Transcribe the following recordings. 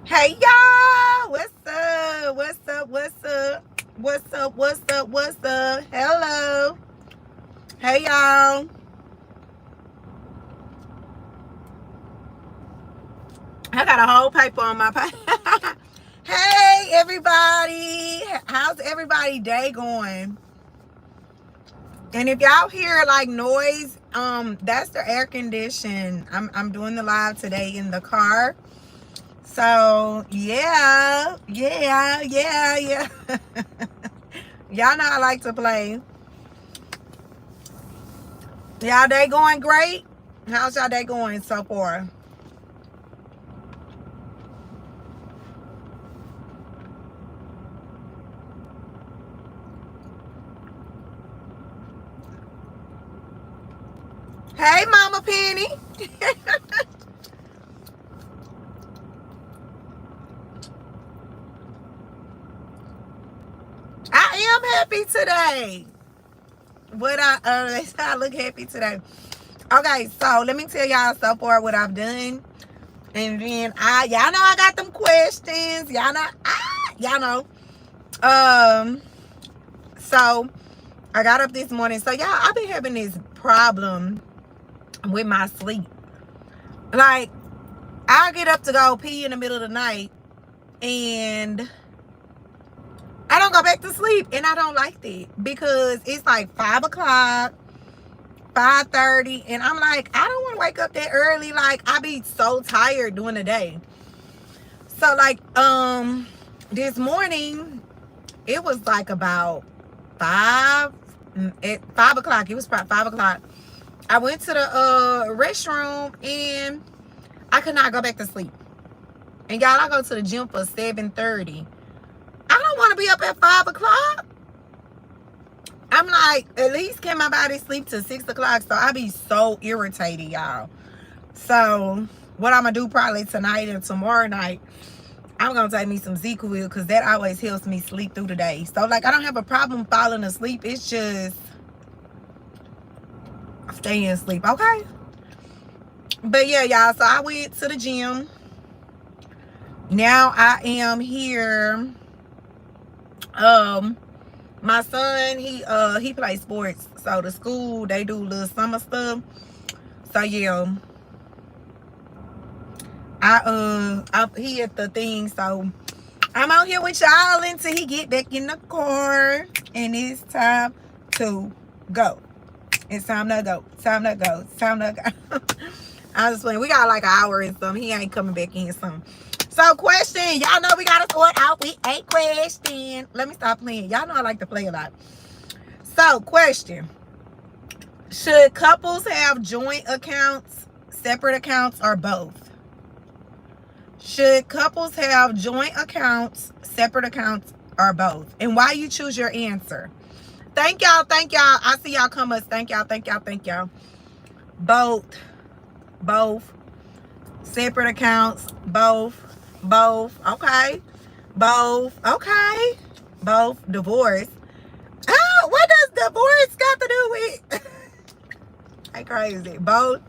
Hey y'all, what's up? What's up? What's up? What's up? What's up? What's up? Hello. Hey y'all. I got a whole paper on my paper. Hey everybody. How's everybody day going? And if y'all hear like noise, that's the air condition. I'm doing the live today in the car. So yeah. Y'all know I like to play. Y'all day going great? How's y'all day going so far? Hey, Mama Penny. I am happy today. I look happy today. Okay, so let me tell y'all so far what I've done. And then y'all know I got them questions. Y'all know. So I got up this morning. So y'all, I've been having this problem with my sleep. Like, I get up to go pee in the middle of the night and I don't go back to sleep, and I don't like that because it's like 5 o'clock, 5:30, and I'm like, I don't want to wake up that early. Like, I be so tired during the day. So like this morning it was like about 5 o'clock. It was probably 5 o'clock. I went to the restroom and I could not go back to sleep. And y'all, I go to the gym for 7:30. I don't want to be up at 5 o'clock. I'm like, at least can my body sleep till 6 o'clock? So I be so irritated, y'all. So what I'm going to do probably tonight and tomorrow night, I'm going to take me some ZQL because that always helps me sleep through the day. So, like, I don't have a problem falling asleep. It's just staying asleep, okay? But, yeah, y'all, so I went to the gym. Now I am here. My son, he plays sports. So, the school, they do little summer stuff. So, yeah. He at the thing, so I'm out here with y'all until he get back in the car, and it's time to go. It's time to go. Time to go. Time to go. I was playing. We got like an hour and some. He ain't coming back in some. So question, y'all know we gotta start out with a question. Let me stop playing. Y'all know I like to play a lot. So question: should couples have joint accounts, separate accounts, or both? Should couples have joint accounts, separate accounts, or both? And why you choose your answer? Thank y'all. Thank y'all. I see y'all comments. Thank y'all. Thank y'all. Thank y'all. Both. Both. Separate accounts. Both. Both. Okay. Both. Okay. Both. Divorce. Oh, what does divorce got to do with? Hey, crazy. Both.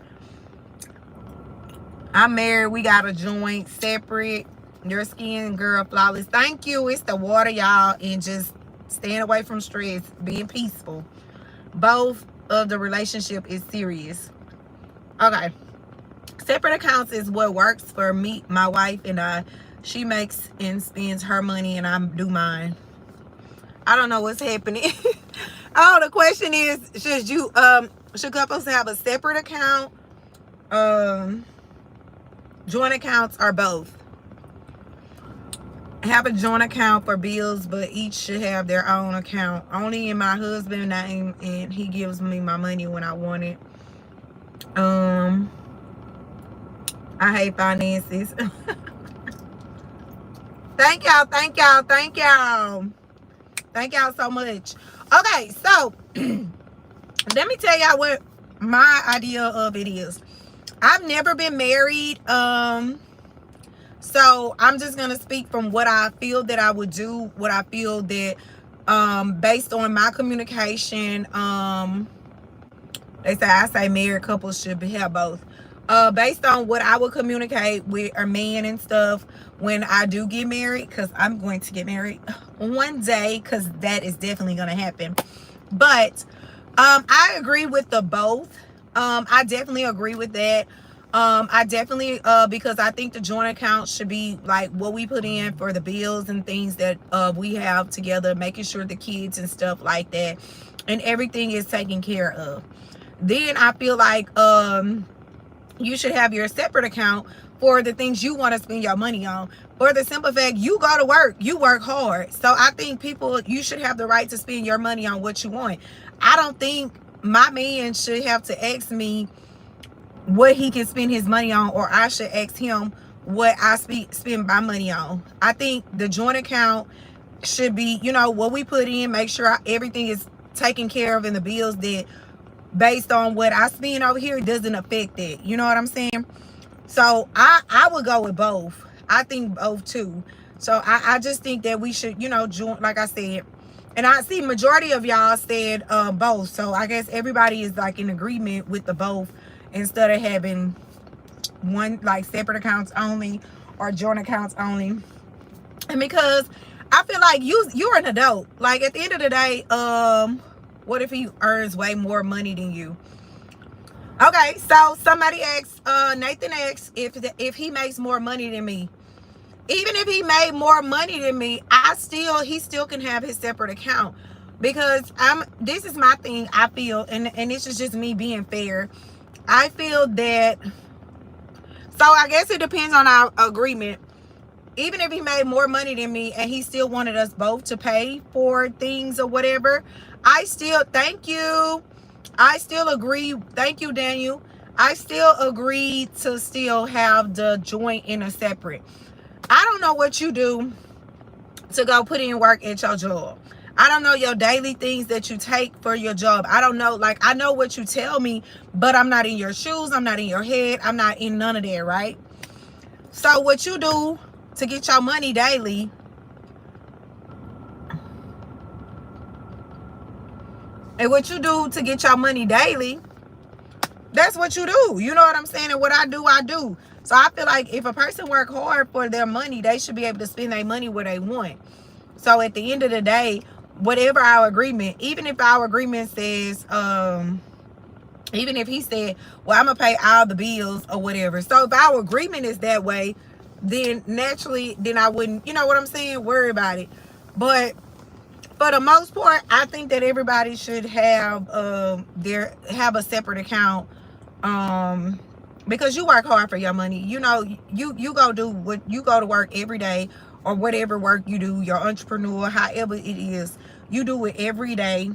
I'm married. We got a joint, separate. Your skin, girl, flawless. Thank you. It's the water, y'all, and just staying away from stress, being peaceful. Both of the relationship is serious. Okay. Separate accounts is what works for me, my wife, and I. She makes and spends her money, and I do mine. I don't know what's happening. Oh, the question is, should couples have a separate account, joint accounts, or both? Have a joint account for bills, but each should have their own account. Only in my husband's name, and he gives me my money when I want it. I hate finances. Thank y'all. Thank y'all. Thank y'all. Thank y'all so much. Okay, so let me tell y'all what my idea of it is. I've never been married. So I'm just gonna speak from what I feel that I would do, what I feel that based on my communication, I say married couples should have both. Based on what I would communicate with a man and stuff when I do get married, because I'm going to get married one day, because that is definitely going to happen. But I agree with the both. I definitely agree with that. I definitely because I think the joint account should be like what we put in for the bills and things that we have together, making sure the kids and stuff like that and everything is taken care of. Then I feel like you should have your separate account for the things you want to spend your money on. For the simple fact, you go to work, you work hard. So I think you should have the right to spend your money on what you want. I don't think my man should have to ask me what he can spend his money on, or I should ask him what I spend my money on. I think the joint account should be, what we put in, make sure everything is taken care of in the bills, that based on what I spend over here, it doesn't affect it. You know what I'm saying? So I would go with both. I think both too. So I just think that we should, join, like I said. And I see majority of y'all said both. So I guess everybody is like in agreement with the both, instead of having one like separate accounts only or joint accounts only. And because I feel like you're an adult. Like at the end of the day, what if he earns way more money than you? Okay, so somebody asked, Nathan asked if he makes more money than me. Even if he made more money than me, he still can have his separate account, because this is my thing. I feel, and this is just me being fair. I feel that, so I guess it depends on our agreement. Even if he made more money than me and he still wanted us both to pay for things or whatever, thank you. I still agree. Thank you, Daniel. I still agree to still have the joint in a separate. I don't know what you do to go put in work at your job. I don't know your daily things that you take for your job. I don't know. Like, I know what you tell me, but I'm not in your shoes. I'm not in your head. I'm not in none of that, right? So what you do to get your money daily, and what you do to get your money daily, that's what you do. You know what I'm saying? And what I do, I do. So I feel like if a person work hard for their money, they should be able to spend their money where they want. So at the end of the day, whatever our agreement, even if our agreement says, even if he said, well, I'm going to pay all the bills or whatever. So if our agreement is that way, then naturally, then I wouldn't, you know what I'm saying, worry about it. But for the most part, I think that everybody should have have a separate account, because you work hard for your money. You go do what you go to work every day, or whatever work you do, your entrepreneur, however it is, you do it every day.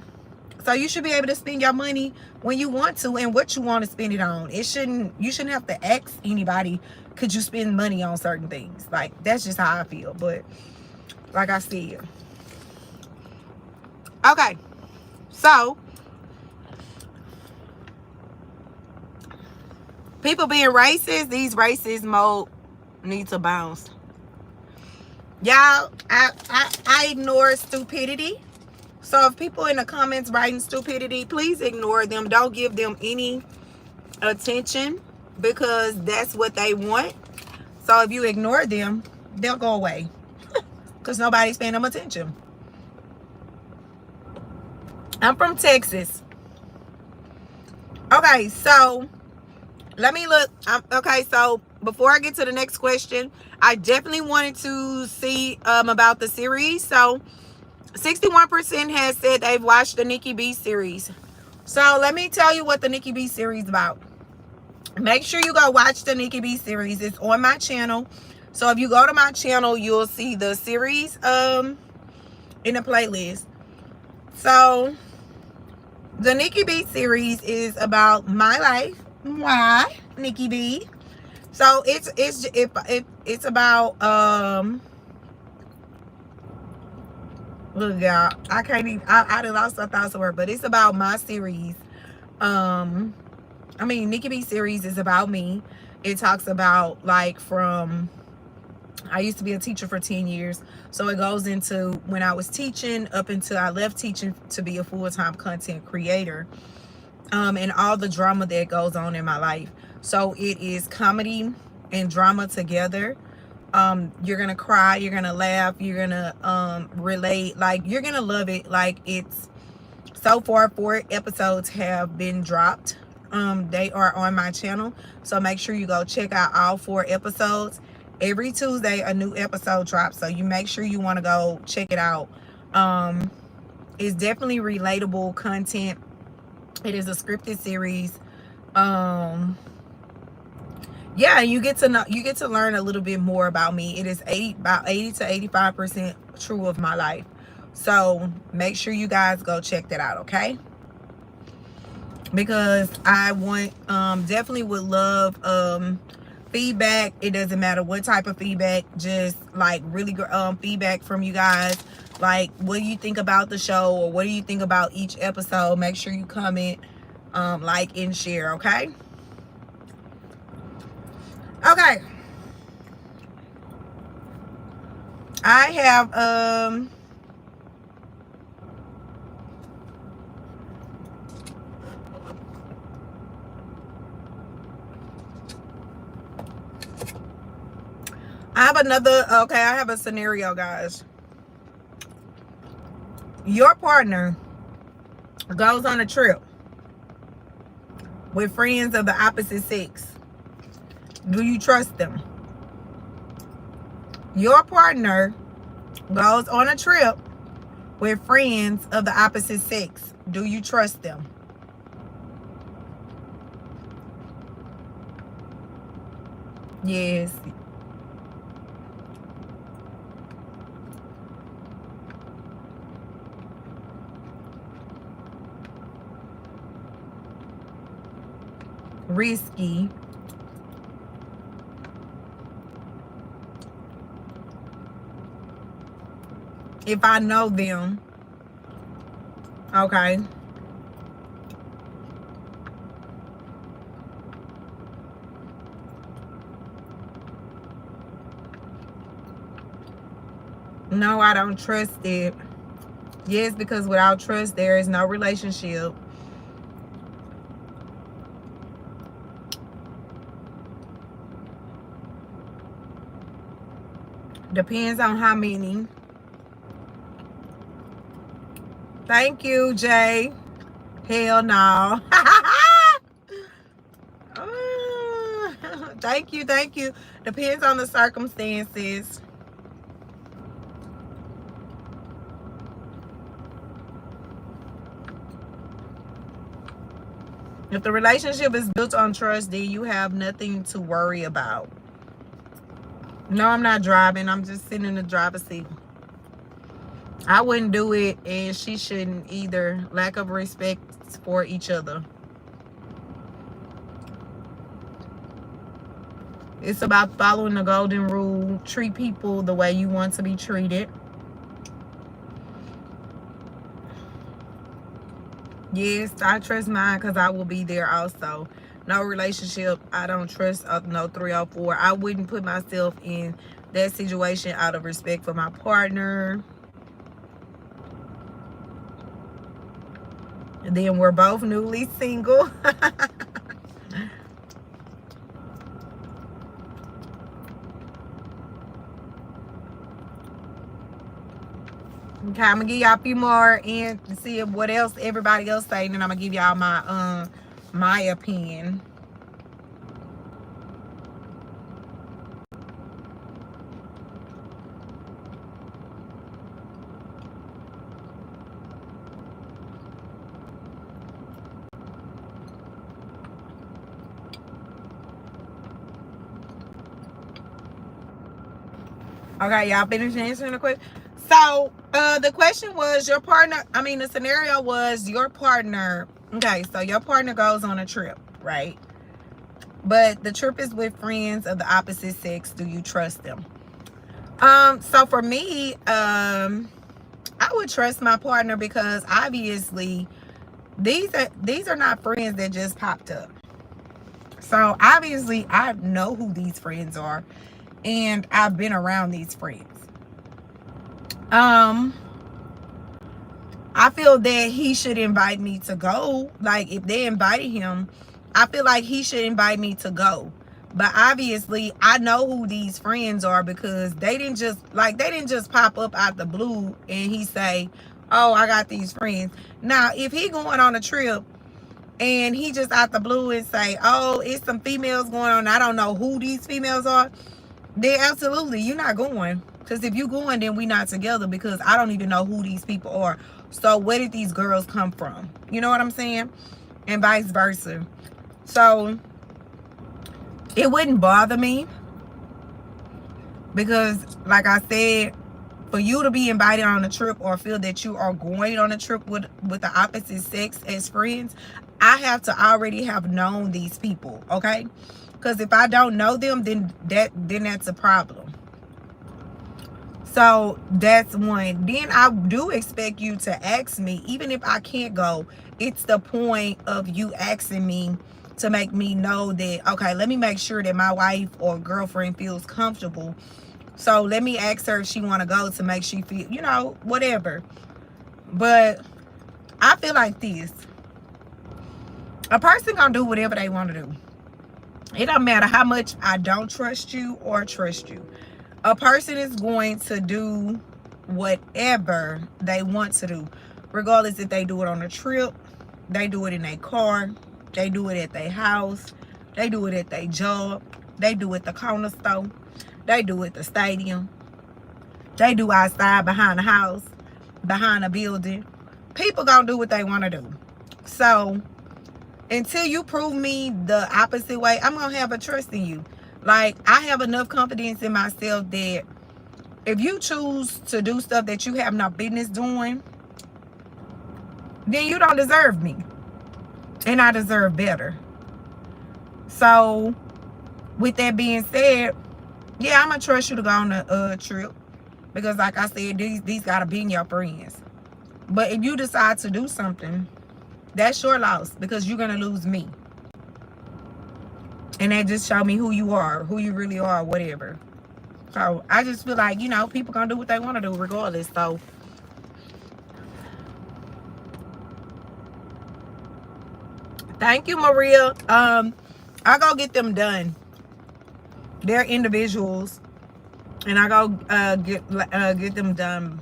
So you should be able to spend your money when you want to and what you want to spend it on. You shouldn't have to ask anybody, could you spend money on certain things? Like, that's just how I feel. But like I said, okay, so people being racist, these racist mode need to bounce. Y'all, I ignore stupidity. So if people in the comments writing stupidity, please ignore them. Don't give them any attention, because that's what they want. So if you ignore them, they'll go away, because nobody's paying them attention. I'm from Texas. Okay, so let me look. Okay, so before I get to the next question, I definitely wanted to see about the series. So 61% has said they've watched the Nikki B series. So let me tell you what the Nikki B series is about. Make sure you go watch the Nikki B series. It's on my channel. So if you go to my channel, you'll see the series in the playlist. So the Nikki B series is about my life. Why Nikki B? So it's about Look, y'all, I can't even, I done lost my thoughts of word, but it's about my series. I mean, Nikki B series is about me. It talks about, like, from, I used to be a teacher for 10 years. So it goes into when I was teaching up until I left teaching to be a full-time content creator. And all the drama that goes on in my life. So it is comedy and drama together. You're gonna cry, you're gonna laugh, you're gonna relate, like, you're gonna love it. Like, it's so far 4 episodes have been dropped. They are on my channel, so make sure you go check out all 4 episodes. Every Tuesday a new episode drops, so you make sure you want to go check it out. It's definitely relatable content. It is a scripted series. Yeah, you get to know, you get to learn a little bit more about me. It is about 80 to 85% true of my life. So make sure you guys go check that out, okay? Because I want, definitely would love feedback. It doesn't matter what type of feedback, just like really feedback from you guys. Like, what do you think about the show, or what do you think about each episode? Make sure you comment, like, and share, okay? Okay. I have another, okay, I have a scenario, guys. Your partner goes on a trip with friends of the opposite sex. Do you trust them? Your partner goes on a trip with friends of the opposite sex. Do you trust them? Yes. Risky. If I know them. Okay. No, I don't trust it. Yes, because without trust, there is no relationship. Depends on how many. Thank you, Jay. Hell no. Thank you, thank you. Depends on the circumstances. If the relationship is built on trust, then you have nothing to worry about. No, I'm not driving. I'm just sitting in the driver's seat. I wouldn't do it, and she shouldn't either. Lack of respect for each other. It's about following the golden rule. Treat people the way you want to be treated. Yes, I trust mine because I will be there also. No relationship, I don't trust no 3 or 4. I wouldn't put myself in that situation out of respect for my partner. And then we're both newly single. Okay, I'm gonna give y'all a few more and see what else everybody else saying, and I'm gonna give y'all my my opinion. Okay, y'all finish answering the question. So the question was, your partner, I mean, the scenario was your partner. Okay, so your partner goes on a trip, right? But the trip is with friends of the opposite sex. Do you trust them? So for me, I would trust my partner because obviously these are not friends that just popped up. So obviously I know who these friends are and I've been around these friends. I feel that he should invite me to go. Like, if they invited him, I feel like he should invite me to go. But obviously, I know who these friends are because they didn't just pop up out the blue and he say, "Oh, I got these friends." Now, if he going on a trip and he just out the blue and say, "Oh, it's some females going on. I don't know who these females are," then absolutely, you're not going. Because if you going, then we not together because I don't even know who these people are. So where did these girls come from? You know what I'm saying? And vice versa. So it wouldn't bother me because, like I said, for you to be invited on a trip or feel that you are going on a trip with the opposite sex as friends, I have to already have known these people, okay? Because if I don't know them, then that's a problem. So that's one. Then I do expect you to ask me, even if I can't go. It's the point of you asking me to make me know that, okay, let me make sure that my wife or girlfriend feels comfortable. So let me ask her if she want to go to make she feel, you know, whatever. But I feel like this. A person gonna do whatever they want to do. It don't matter how much I don't trust you or trust you. A person is going to do whatever they want to do, regardless if they do it on a trip, they do it in their car, they do it at their house, they do it at their job, they do it at the corner store, they do it at the stadium, they do outside behind the house, behind a building. People gonna do what they want to do. So until you prove me the opposite way, I'm gonna have a trust in you. Like, I have enough confidence in myself that if you choose to do stuff that you have no business doing, then you don't deserve me. And I deserve better. So, with that being said, yeah, I'm going to trust you to go on a trip. Because like I said, these got to be your friends. But if you decide to do something, that's your loss because you're going to lose me. And that just show me who you are, who you really are, whatever. So I just feel like, you know, people gonna do what they want to do regardless. So thank you, Maria. I go get them done. They're individuals, and I go get them done.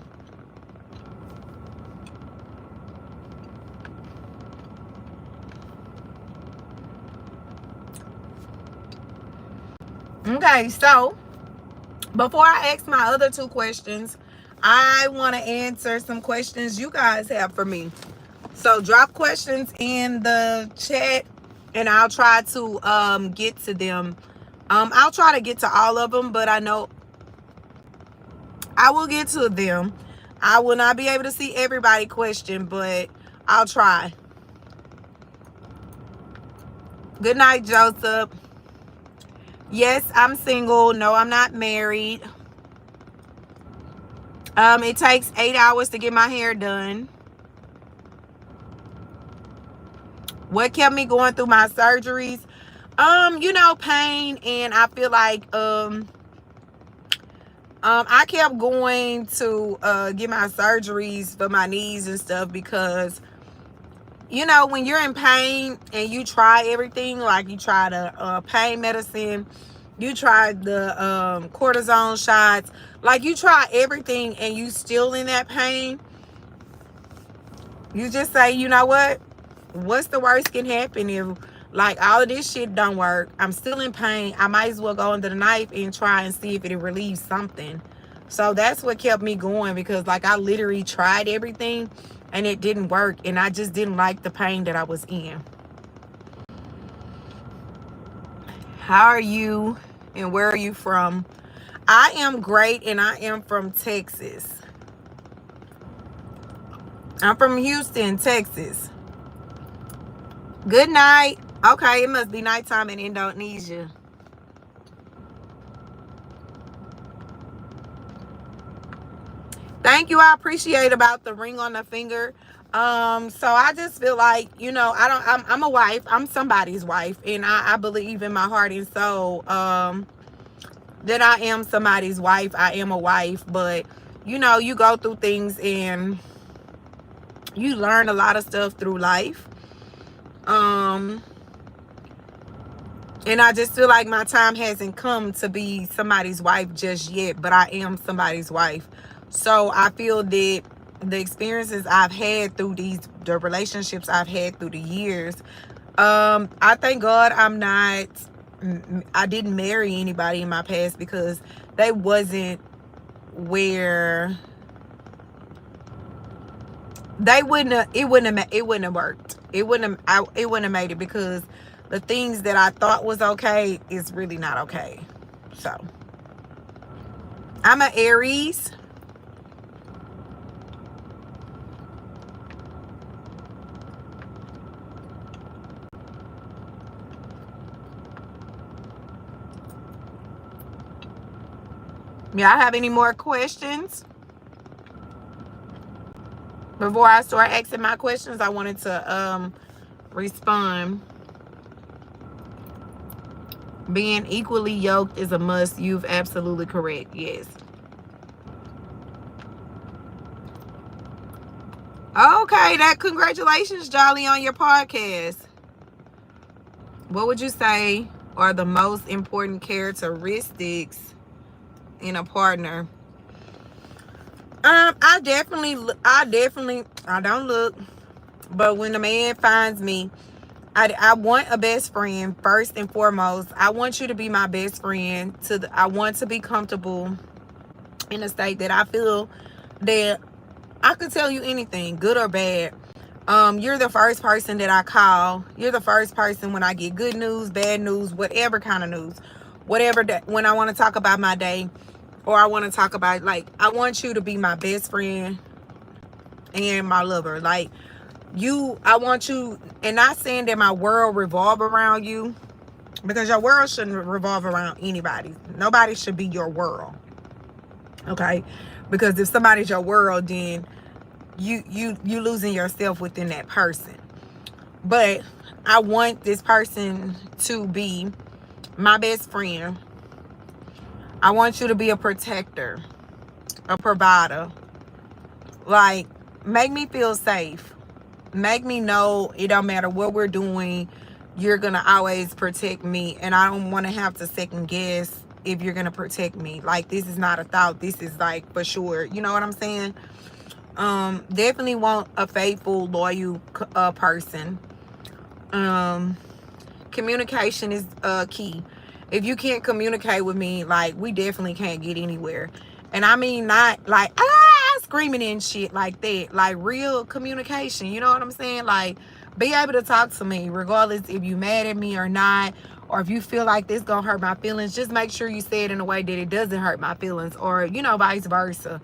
Okay, so before I ask my other two questions, I want to answer some questions you guys have for me. So drop questions in the chat and I'll try to get to them. I'll try to get to all of them, but I know I will get to them. I will not be able to see everybody question, but I'll try. Good night, Joseph. Yes, I'm single. No, I'm not married. It takes 8 hours to get my hair done. What kept me going through my surgeries? You know, pain, and I feel like I kept going to get my surgeries for my knees and stuff because, you know, when you're in pain and you try everything, like you try the pain medicine, you try the cortisone shots, like you try everything and you still in that pain, you just say, you know what's the worst can happen if like all of this shit don't work? I'm still in pain. I might as well go under the knife and try and see if it relieves something. So that's what kept me going because like I literally tried everything and it didn't work and I just didn't like the pain that I was in. How are you and where are you from? I am great and I am from Texas. I'm from Houston, Texas. Good night. Okay, it must be nighttime in Indonesia. Thank you. I appreciate about the ring on the finger. So I just feel like, you know, I'm a wife. I'm somebody's wife, and I believe in my heart and soul that I am somebody's wife. I am a wife, but you know, you go through things and you learn a lot of stuff through life. And I just feel like my time hasn't come to be somebody's wife just yet, but I am somebody's wife. So I feel that the experiences I've had through the relationships I've had through the years, I thank God I didn't marry anybody in my past because they wasn't where it wouldn't have worked. It wouldn't have made it because the things that I thought was okay is really not okay. So I'm an Aries. Y'all have any more questions? Before I start asking my questions, I wanted to respond. Being equally yoked is a must. You've absolutely correct. Yes. Okay, congratulations, Jolly, on your podcast. What would you say are the most important characteristics in a partner? I don't look, but when a man finds me, I want a best friend first and foremost. I want you to be my best friend. I want to be comfortable in a state that I feel that I could tell you anything, good or bad. You're the first person that I call. You're the first person when I get good news, bad news, whatever kind of news, whatever that when I want to talk about my day, or I want to talk about, like, I want you to be my best friend and my lover. Like, I want you, and not saying that my world revolve around you, because your world shouldn't revolve around anybody. Nobody should be your world. Okay? Because if somebody's your world, then you losing yourself within that person. But I want this person to be my best friend. I want you to be a protector, a provider. Like, make me feel safe. Make me know it don't matter what we're doing, you're gonna always protect me, and I don't want to have to second guess if you're gonna protect me. Like, this is not a thought, this is like for sure. You know what I'm saying? Definitely want a faithful, loyal person. Communication is key. If you can't communicate with me, like, we definitely can't get anywhere. And I mean, not like screaming and shit like that. Like, real communication. You know what I'm saying? Like, be able to talk to me regardless if you mad at me or not, or if you feel like this gonna hurt my feelings. Just make sure you say it in a way that it doesn't hurt my feelings, or, you know, vice versa.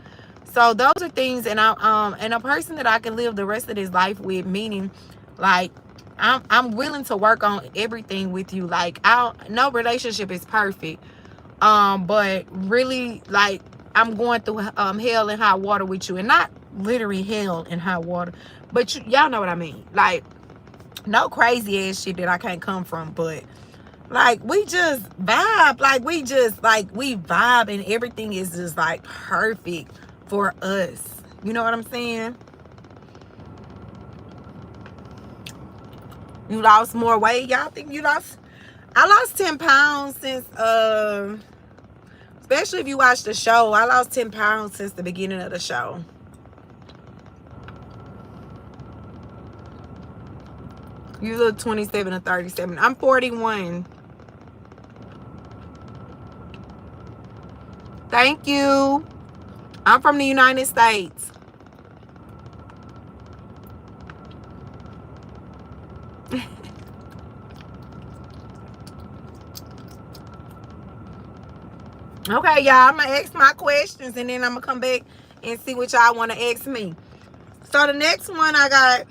So those are things, and and a person that I can live the rest of this life with, meaning, like, I'm willing to work on everything with you. Like, no relationship is perfect, but really, like, I'm going through hell and high water with you, and not literally hell and high water, but y'all know what I mean. Like, no crazy ass shit that I can't come from, but like, we just vibe. Like, we vibe, and everything is just like perfect for us. You know what I'm saying? You lost more weight? Y'all think you lost? I lost 10 pounds since, especially if you watch the show, I lost 10 pounds since the beginning of the show. You look 27 or 37. I'm 41. Thank you. I'm from the United States. Okay, y'all, I'm going to ask my questions, and then I'm going to come back and see what y'all want to ask me. So the next one I got,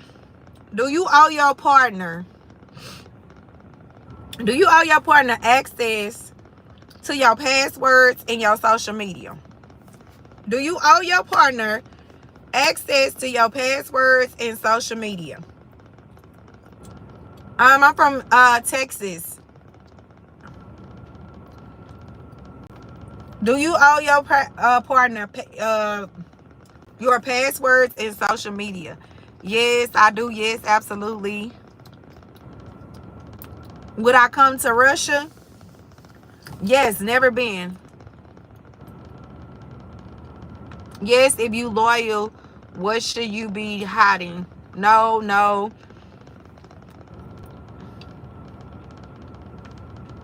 do you owe your partner access to your passwords and your social media? Do you owe your partner access to your passwords and social media? I'm from Texas. Do you owe your partner your passwords and social media? Yes, I do. Yes, absolutely. Would I come to Russia? Yes, never been. Yes, if you loyal, what should you be hiding? No, no.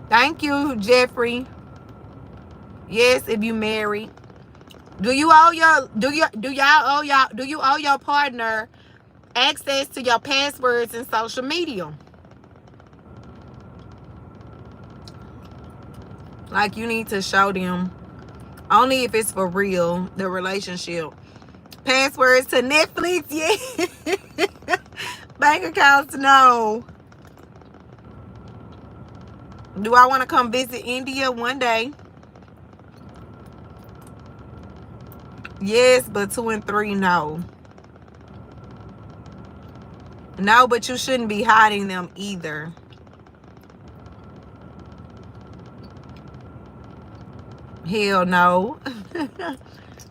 Thank you, Jeffrey. Yes, if you married. Do you owe your partner access to your passwords and social media? Like, you need to show them. Only if it's for real, the relationship. Passwords to Netflix, yeah. Bank accounts, no. Do I want to come visit India one day? Yes, but 2 and 3, no. No, but you shouldn't be hiding them either. Hell no.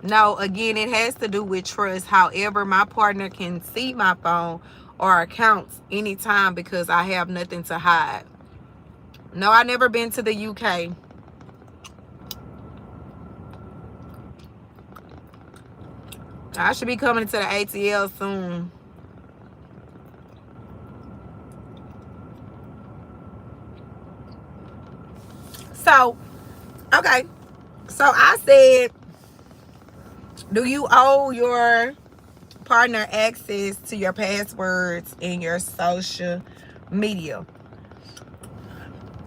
No, again, it has to do with trust. However, my partner can see my phone or accounts anytime because I have nothing to hide. No, I never been to the UK. I should be coming to the ATL soon. So, okay. So I said, do you owe your partner access to your passwords and your social media?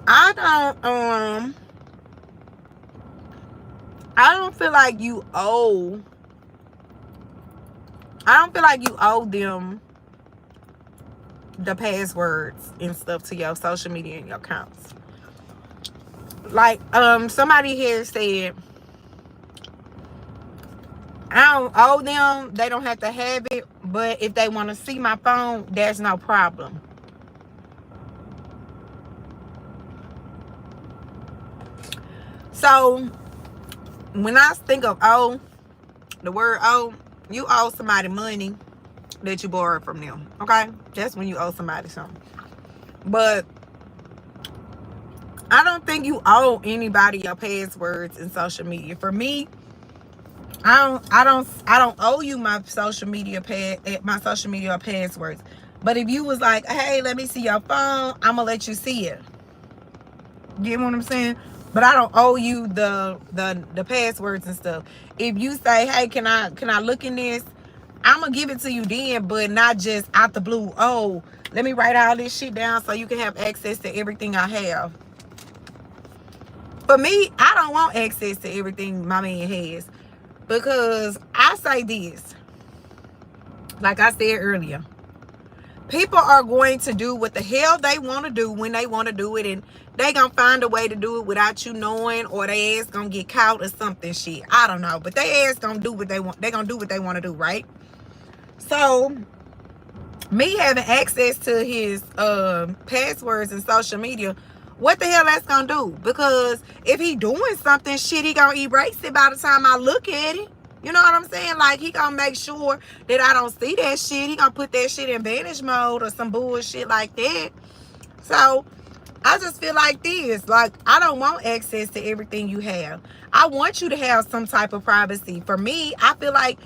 I don't feel like you owe them the passwords and stuff to your social media and your accounts. Like somebody here said, I don't owe them, they don't have to have it, but if they want to see my phone, there's no problem. So when I think of owe, the word owe, you owe somebody money that you borrowed from them. Okay? That's when you owe somebody something. But I don't think you owe anybody your passwords and social media. For me, I don't owe you my social media passwords. But if you was like, hey, let me see your phone, I'm gonna let you see it. Get what I'm saying? But I don't owe you the passwords and stuff. If you say, hey, can I look in this? I'm gonna give it to you then, but not just out the blue. Oh, let me write all this shit down so you can have access to everything I have. For me, I don't want access to everything my man has. Because I say this, like I said earlier, people are going to do what the hell they want to do when they want to do it, and they gonna find a way to do it without you knowing, or they ass gonna get caught or something shit. I don't know, but they ass gonna do what they want. They gonna do what they want to do, right? So me having access to his passwords and social media, what the hell that's gonna do? Because if he doing something shit, he gonna erase it by the time I look at it. You know what I'm saying? Like, he gonna make sure that I don't see that shit. He gonna put that shit in vanish mode or some bullshit like that. So I just feel like this. Like, I don't want access to everything you have. I want you to have some type of privacy. For me, I feel like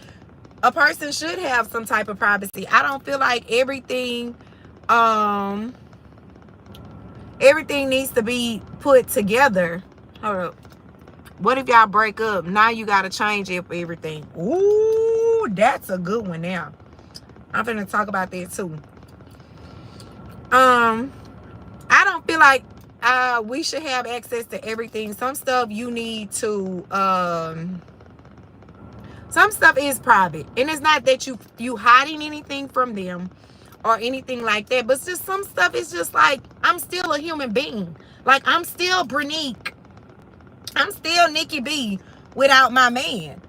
a person should have some type of privacy. I don't feel like everything needs to be put together. Hold up. What if y'all break up? Now you gotta change it for everything. Ooh, that's a good one now. I'm finna talk about that too. I don't feel like we should have access to everything. Some stuff you need to some stuff is private, and it's not that you hiding anything from them or anything like that, but it's just some stuff is just like, I'm still a human being. Like, I'm still Branique. I'm still Nikki B without my man.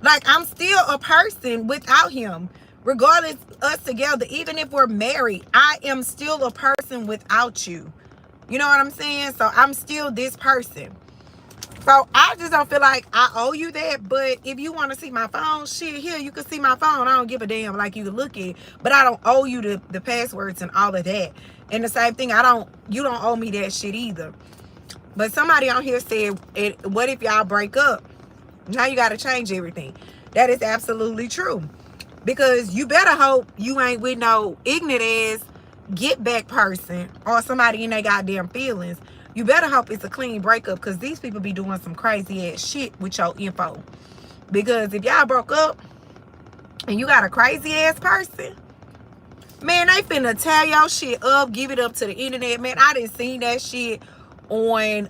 Like, I'm still a person without him. Regardless, us together, even if we're married, I am still a person without you. You know what I'm saying? So I'm still this person. So I just don't feel like I owe you that. But if you want to see my phone, shit, here, you can see my phone. I don't give a damn. Like, you can look at it. But I don't owe you the passwords and all of that. And the same thing, you don't owe me that shit either. But somebody on here said, what if y'all break up? Now you got to change everything. That is absolutely true. Because you better hope you ain't with no ignorant ass get back person or somebody in their goddamn feelings. You better hope it's a clean breakup, because these people be doing some crazy ass shit with your info. Because if y'all broke up and you got a crazy ass person, man, they finna tear your shit up, give it up to the internet. Man, I didn't see that shit on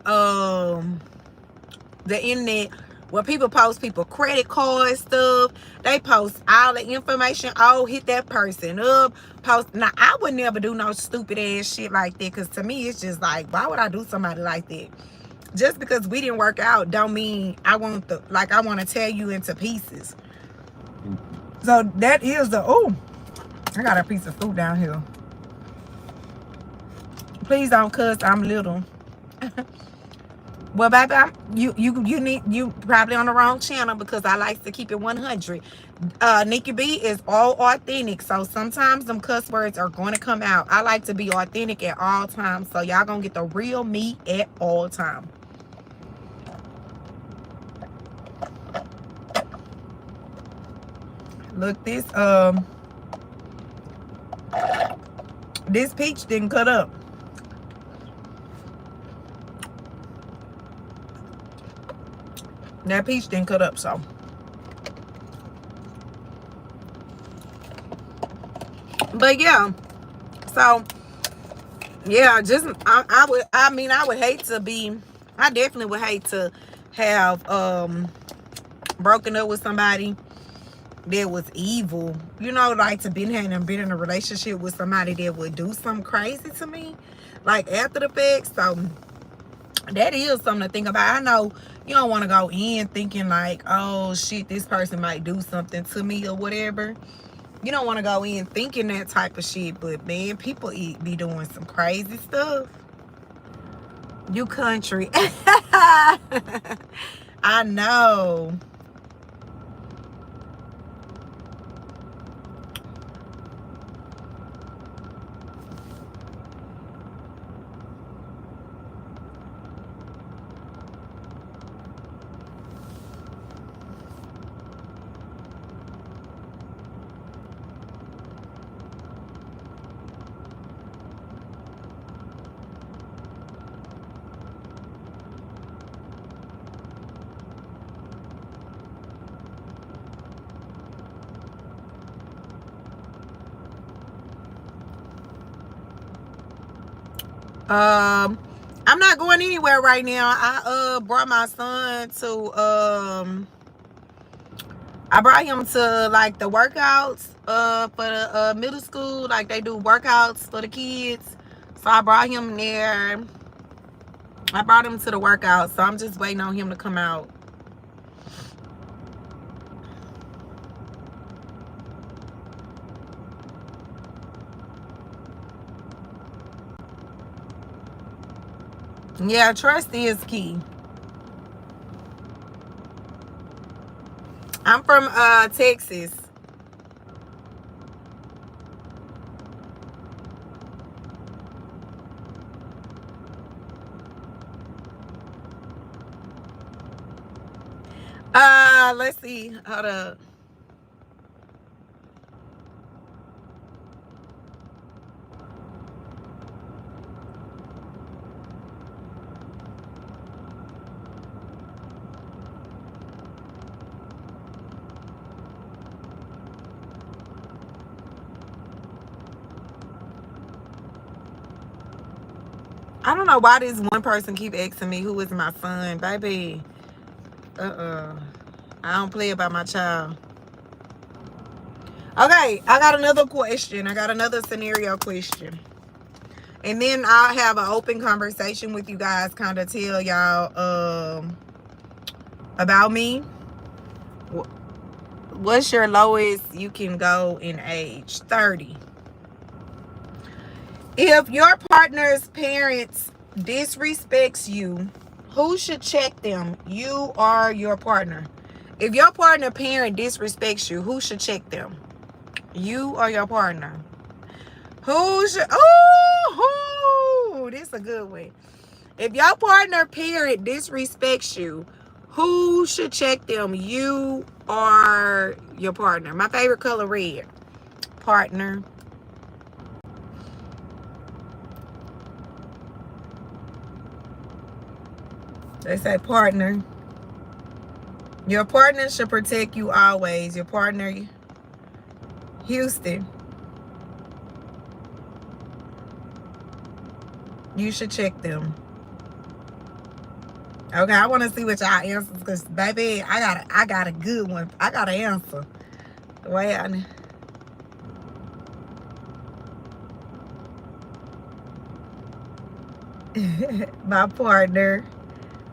the internet, where people post people credit card stuff. They post all the information. Oh, hit that person up. Post. Now, I would never do no stupid ass shit like that, because to me, it's just like, why would I do somebody like that? Just because we didn't work out don't mean I want to tear you into pieces. So that is I got a piece of food down here. Please don't cuss, I'm little. Well, baby, you probably on the wrong channel, because I like to keep it 100. Nikki B is all authentic, so sometimes them cuss words are going to come out. I like to be authentic at all times, so y'all gonna get the real me at all times. Look, this peach didn't cut up. That peach didn't cut up, so. But yeah, so yeah, just I would hate to be. I definitely would hate to have broken up with somebody that was evil. You know, like to been in a relationship with somebody that would do something crazy to me, like after the fact. So that is something to think about. I know you don't want to go in thinking like, oh shit, this person might do something to me or whatever. You don't want to go in thinking that type of shit. But man, people be doing some crazy stuff. You country. I know. I'm not going anywhere right now. I brought my son to I brought him to like the workouts for the middle school. Like they do workouts for the kids. So I brought him there. I brought him to the workout. So I'm just waiting on him to come out. Yeah, trust is key. I'm from Texas. Let's see. Hold up. I don't know why this one person keep asking me who is my son, baby. I don't play about my child. Okay, I got another question. I got another scenario question. And then I'll have an open conversation with you guys, kind of tell y'all about me. What's your lowest you can go in age? 30. If your partner's parents disrespects you, who should check them? You or your partner? If your partner parent disrespects you, who should check them? You or your partner? Who should... Oh, this is a good one. If your partner parent disrespects you, who should check them? You or your partner? My favorite color, red. Partner. They say partner. Your partner should protect you always. Your partner, Houston. You should check them. Okay, I want to see what y'all answer, because baby, I got a good one. I got an answer. The way I... My partner.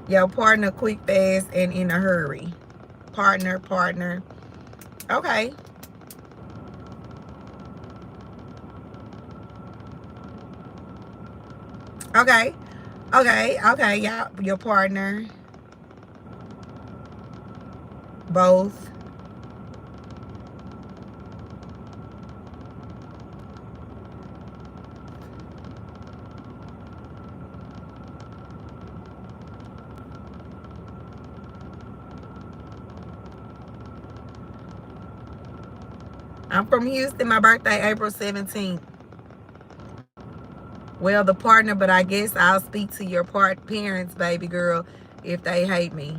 Your partner quick, fast, and in a hurry. Partner. Okay. Okay. Yeah, your partner. Both. I'm from Houston. My birthday, April 17th. Well, the partner, but I guess I'll speak to your parents, baby girl, if they hate me.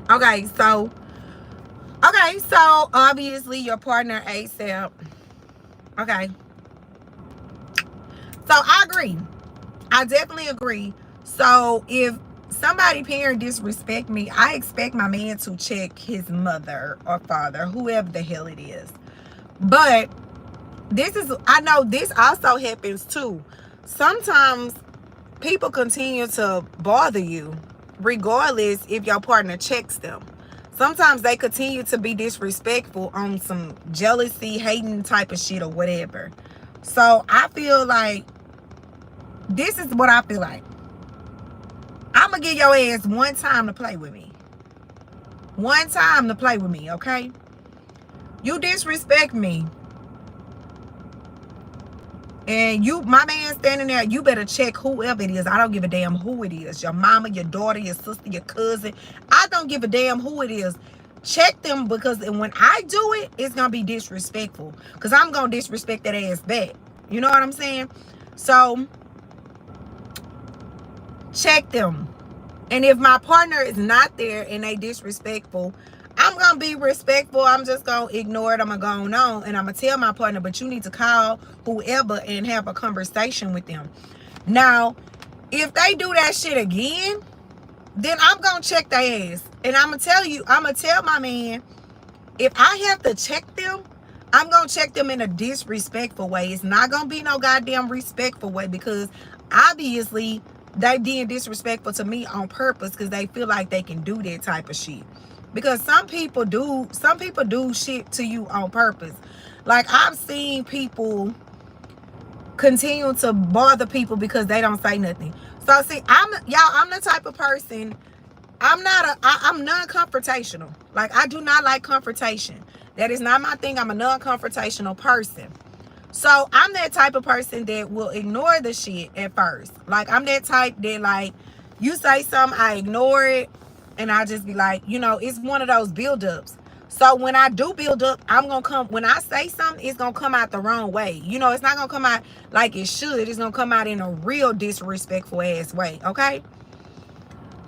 Okay, so obviously your partner ASAP. Okay. So I agree. I definitely agree. So if somebody parent disrespect me, I expect my man to check his mother or father, whoever the hell it is. But I know this also happens too. Sometimes people continue to bother you regardless if your partner checks them. Sometimes they continue to be disrespectful on some jealousy, hating type of shit or whatever. So I feel like, this is what I feel like. I'm going to give your ass one time to play with me. One time to play with me, okay? You disrespect me. And my man standing there, you better check whoever it is. I don't give a damn who it is. Your mama, your daughter, your sister, your cousin. I don't give a damn who it is. Check them, because when I do it, it's going to be disrespectful. Because I'm going to disrespect that ass back. You know what I'm saying? So, check them. And if my partner is not there and they disrespectful, I'm going to be respectful. I'm just going to ignore it. I'm going to go on. And I'm going to tell my partner, but you need to call whoever and have a conversation with them. Now, if they do that shit again, then I'm going to check their ass. And I'm going to tell my man, if I have to check them, I'm going to check them in a disrespectful way. It's not going to be no goddamn respectful way, because obviously they being disrespectful to me on purpose because they feel like they can do that type of shit. Because some people do shit to you on purpose. Like, I've seen people continue to bother people because they don't say nothing. So see, I'm the type of person, I'm non-confrontational. Like, I do not like confrontation. That is not my thing. I'm a non-confrontational person. So I'm that type of person that will ignore the shit at first. Like, I'm that type that, like, you say something, I ignore it, and I just be like, it's one of those build-ups. So when I do build up, when I say something, it's going to come out the wrong way. It's not going to come out like it should. It's going to come out in a real disrespectful ass way, okay?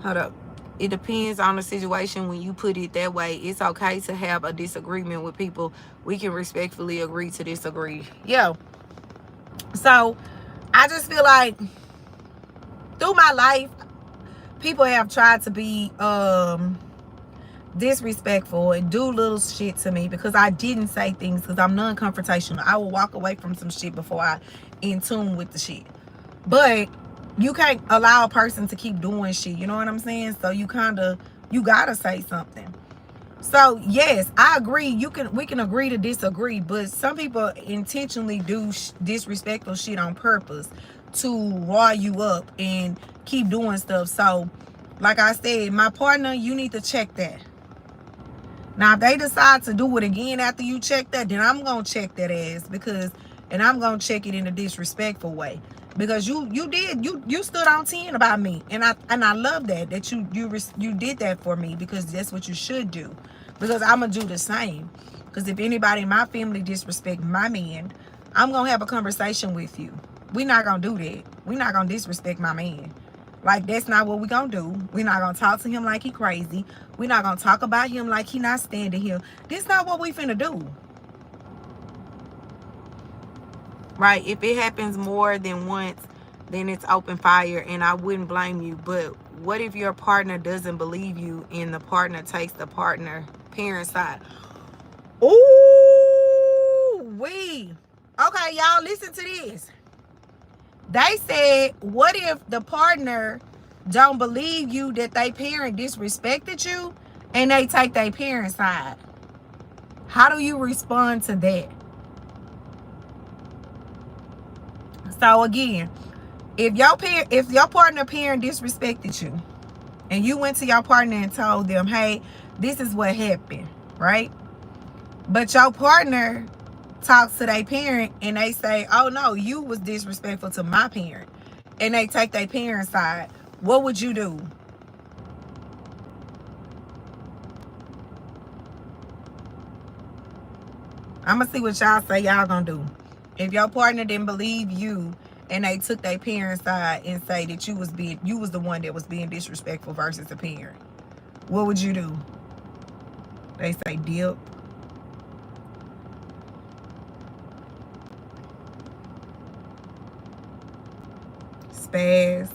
Hold up. It depends on the situation. When you put it that way, it's okay to have a disagreement with people. We can respectfully agree to disagree. Yeah. So I just feel like through my life, people have tried to be disrespectful and do little shit to me because I didn't say things, because I'm non-confrontational. I will walk away from some shit before I in tune with the shit. But you can't allow a person to keep doing shit, you know what I'm saying? So you gotta say something. So yes, I agree. We can agree to disagree, but some people intentionally do disrespectful shit on purpose to rile you up and keep doing stuff. So, like I said, my partner, you need to check that. Now, if they decide to do it again after you check that, then I'm gonna check that ass and I'm gonna check it in a disrespectful way because you stood on 10 about me, and I love that you did that for me because that's what you should do, because I'm gonna do the same. Because if anybody in my family disrespect my man, I'm gonna have a conversation with you. We're not gonna do that. We're not gonna disrespect my man. Like, that's not what we gonna do. We're not gonna talk to him like he crazy. We're not gonna talk about him like he not standing here. This not what we finna do. Right? If it happens more than once, then it's open fire, and I wouldn't blame you. But what if your partner doesn't believe you and the partner takes the partner parent side? Ooh, wee. Okay, y'all, listen to this. They said, what if the partner don't believe you that they parent disrespected you and they take their parent side? How do you respond to that? So again, if your partner parent disrespected you and you went to your partner and told them, hey, this is what happened, right? But your partner talks to their parent and they say, oh no, you was disrespectful to my parent, and they take their parent side, what would you do? I'm gonna see what y'all say y'all gonna do. If your partner didn't believe you and they took their parent side and say that you was the one that was being disrespectful versus the parent, what would you do? They say dip. Spaz.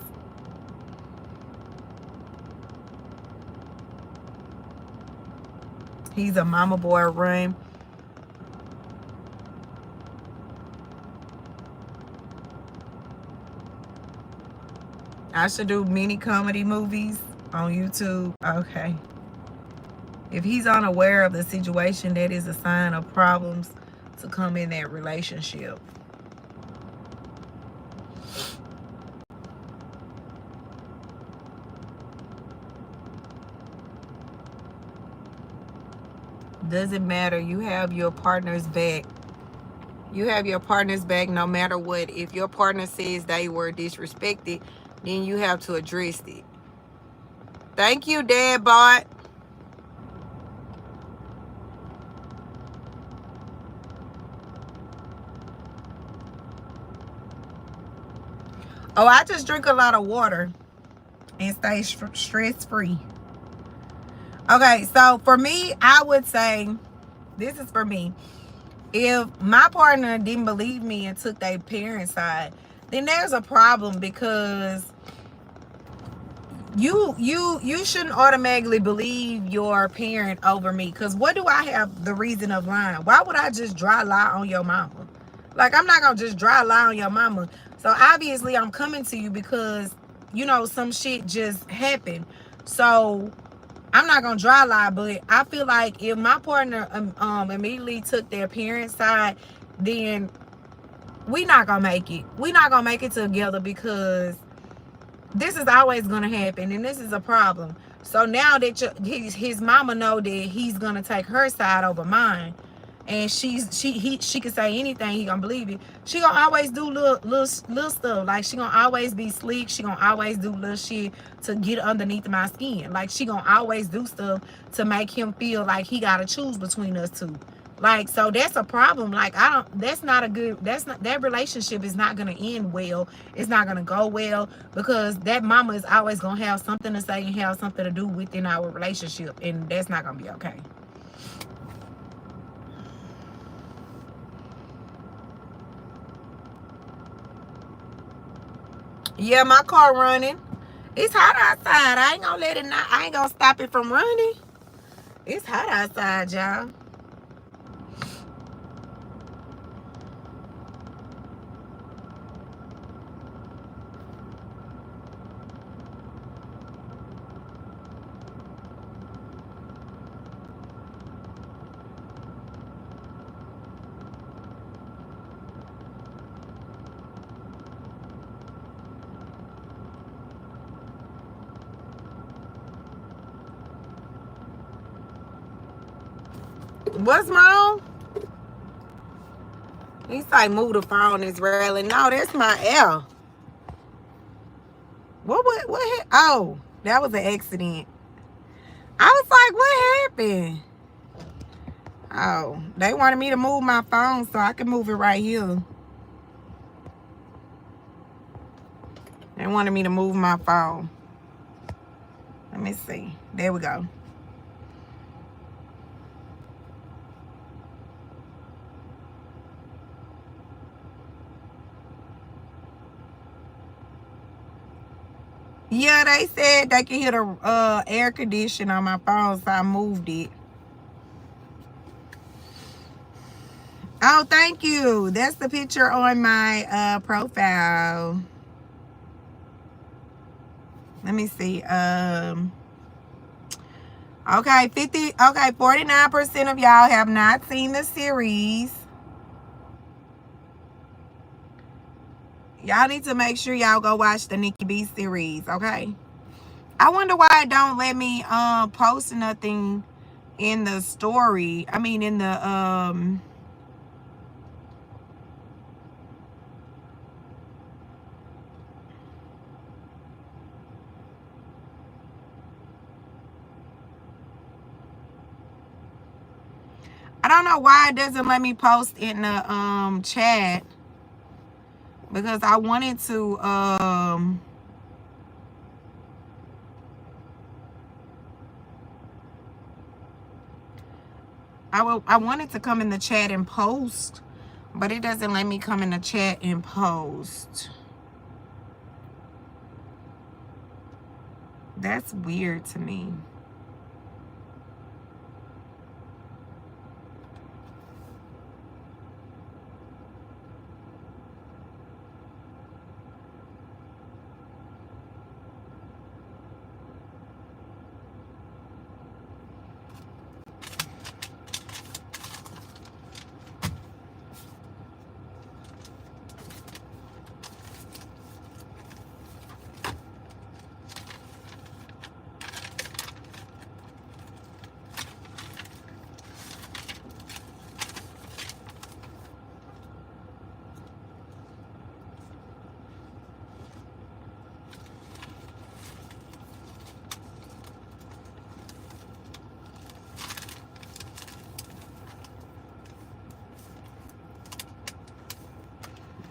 He's a mama boy run. I should do mini comedy movies on YouTube. Okay. If he's unaware of the situation, that is a sign of problems to come in that relationship. Doesn't matter. You have your partner's back. You have your partner's back no matter what. If your partner says they were disrespected, then you have to address it. Thank you, Dad Bot. Oh, I just drink a lot of water and stay stress-free. Okay, so for me, I would say, this is for me. If my partner didn't believe me and took their parent side, then there's a problem, because you shouldn't automatically believe your parent over me. Because what do I have the reason of lying? Why would I just dry lie on your mama? Like, I'm not gonna just dry lie on your mama. So obviously I'm coming to you because, some shit just happened. So I'm not gonna dry lie, but I feel like if my partner immediately took their parent side, then we not gonna make it. We not gonna make it together, because this is always gonna happen, and this is a problem. So now that his mama know that he's gonna take her side over mine, and she can say anything, he gonna believe it. She gonna always do little stuff. Like, she gonna always be sleek. She gonna always do little shit to get underneath my skin. Like, she gonna always do stuff to make him feel like he gotta choose between us two. Like, so that's a problem. Like, that relationship is not gonna end well. It's not gonna go well, because that mama is always gonna have something to say and have something to do within our relationship, and that's not gonna be okay. Yeah, my car running. It's hot outside. I ain't gonna let it not. I ain't gonna stop it from running. It's hot outside, y'all. What's wrong? He's like, move the phone, is railing. No, that's my L. What? Oh, that was an accident. I was like, what happened? Oh, they wanted me to move my phone so I can move it right here. They wanted me to move my phone. Let me see. There we go. Yeah, they said they could hear the air conditioner on my phone, so I moved it. Oh, thank you. That's the picture on my profile. Let me see. Okay, 49% of y'all have not seen the series. Y'all need to make sure y'all go watch the Nikki B series, okay? I wonder why it don't let me post nothing in the story. I mean in the I don't know why it doesn't let me post in the chat, because I wanted to I wanted to come in the chat and post, but it doesn't let me come in the chat and post. That's weird to me.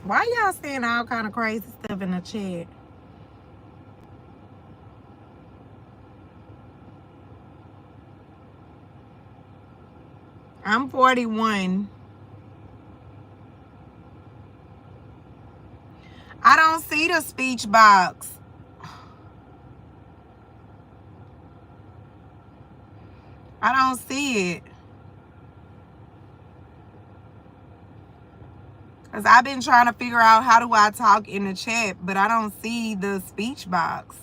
Why y'all saying all kind of crazy stuff in the chat? I'm 41. I don't see the speech box. I don't see it. Because I've been trying to figure out how do I talk in the chat, but I don't see the speech box.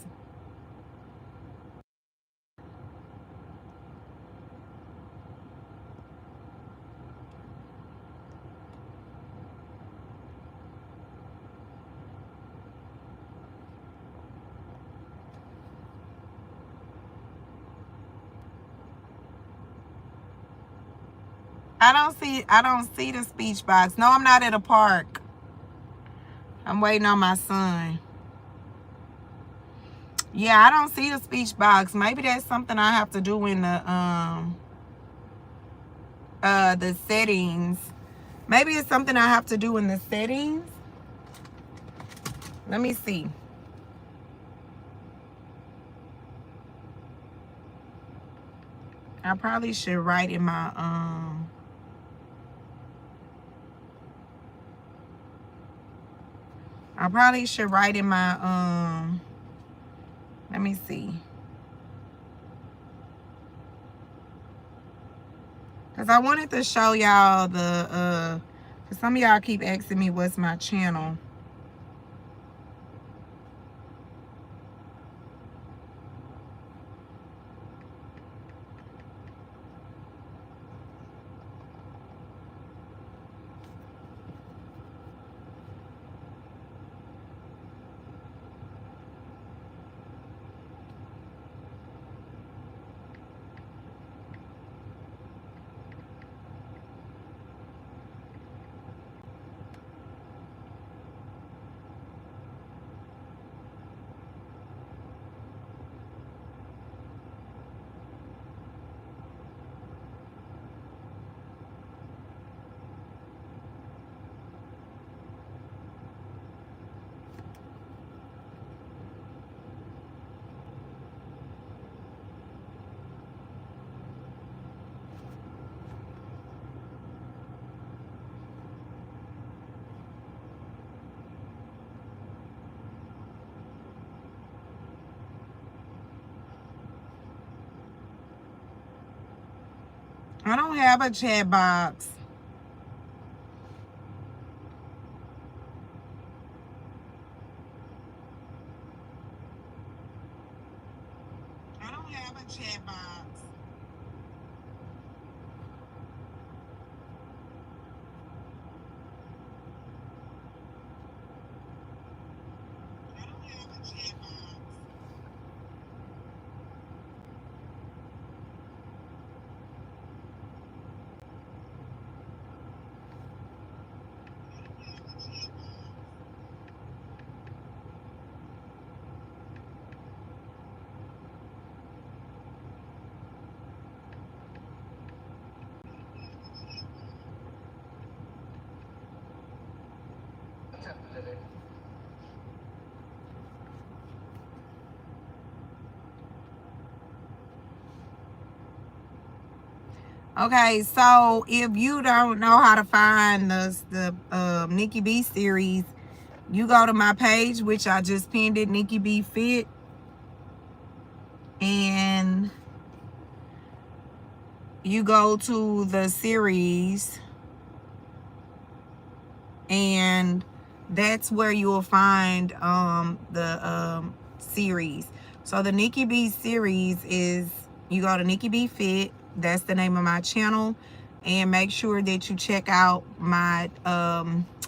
I don't see the speech box. No, I'm not at a park. I'm waiting on my son. Yeah, I don't see the speech box. Maybe that's something I have to do in the settings. Maybe it's something I have to do in the settings. Let me see. I probably should write in my I probably should write in my let me see. Cause I wanted to show y'all the cause some of y'all keep asking me what's my channel. I don't have a chat box. I don't have a chat box. I don't have a chat box. Okay, so if you don't know how to find the Nikki B series, you go to my page, which I just pinned it, NiquieBfit, and you go to the series, and that's where you will find the series. So the Nikki B series is, you go to NiquieBfit, that's the name of my channel, and make sure that you check out my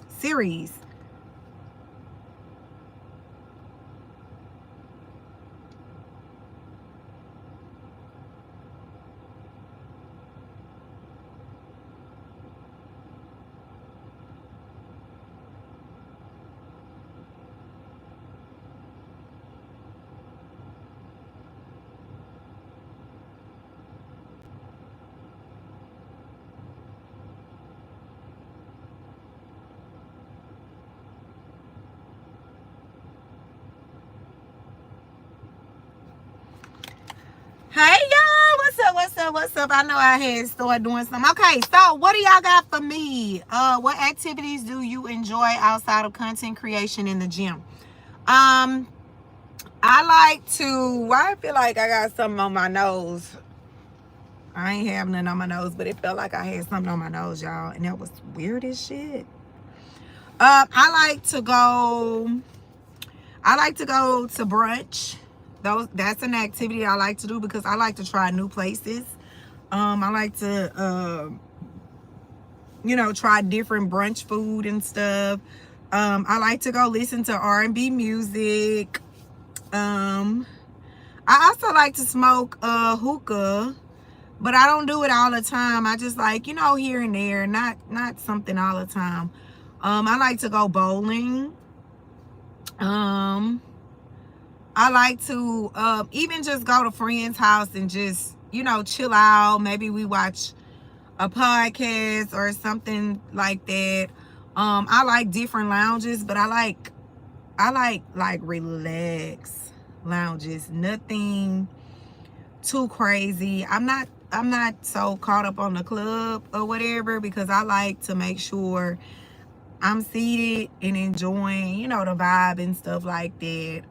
series. Hey y'all, what's up, what's up, what's up? I know I had started doing something. Okay, so what do y'all got for me? What activities do you enjoy outside of content creation in the gym? I like to, why I feel like I got something on my nose. I ain't have nothing on my nose, but it felt like I had something on my nose, y'all, and that was weird as shit. I like to go to brunch. That's an activity I like to do because I like to try new places. I like to try different brunch food and stuff. I like to go listen to R&B music. I also like to smoke hookah, but I don't do it all the time. I just like, here and there, not something all the time. I like to go bowling. I like to even just go to friends' house and just, chill out. Maybe we watch a podcast or something like that. I like different lounges, but I like relax lounges. Nothing too crazy. I'm not so caught up on the club or whatever, because I like to make sure I'm seated and enjoying, the vibe and stuff like that.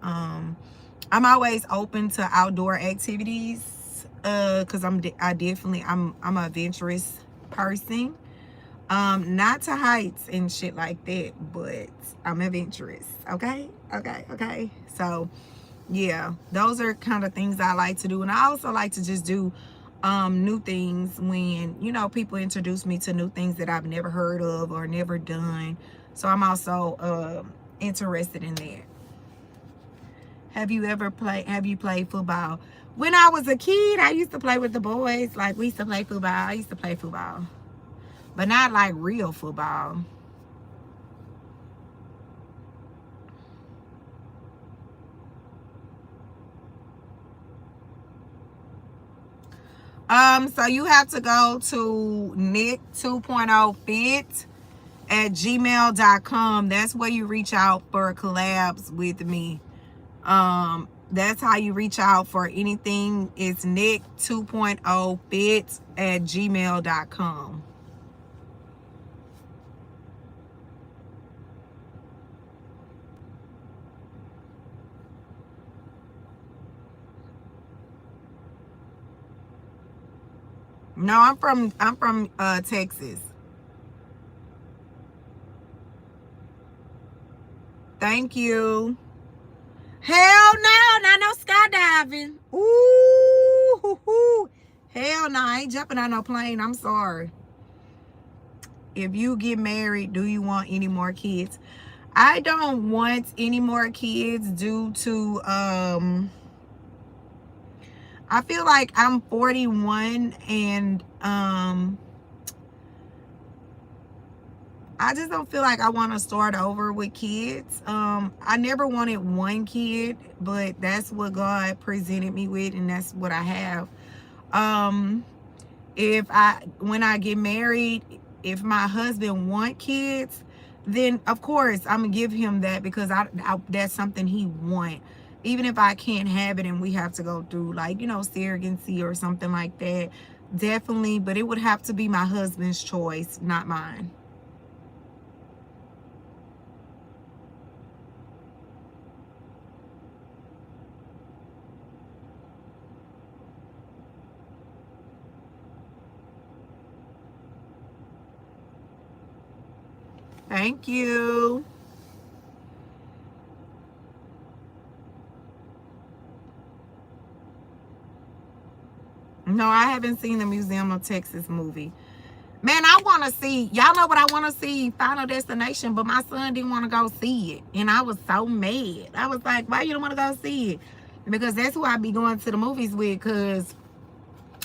I'm always open to outdoor activities, because I'm an adventurous person. Not to heights and shit like that, but I'm adventurous. Okay. So yeah, those are kind of things I like to do. And I also like to just do new things when, people introduce me to new things that I've never heard of or never done. So I'm also interested in that. Have you played football? When I was a kid, I used to play with the boys. Like, we used to play football. I used to play football, but not like real football. So you have to go to Nick2.0fit at gmail.com. That's where you reach out for collabs with me. That's how you reach out for anything. It's Nick2.0fit at gmail.com. No, I'm from Texas. Thank you. Hell no, not no skydiving. Ooh, hell no, I ain't jumping on no plane. I'm sorry. If you get married, do you want any more kids? I don't want any more kids due to I feel like I'm 41 and I just don't feel like I want to start over with kids. I never wanted one kid, but that's what God presented me with, and that's what I have. Um, when I get married, if my husband want kids, then of course I'm gonna give him that, because I that's something he want. Even if I can't have it and we have to go through, like, surrogacy or something like that, definitely. But it would have to be my husband's choice, not mine. Thank you. No, I haven't seen the Museum of Texas movie. Man, I want to see, y'all know what I want to see? Final Destination, but my son didn't want to go see it. And I was so mad. I was like, why you don't want to go see it? Because that's who I be going to the movies with, because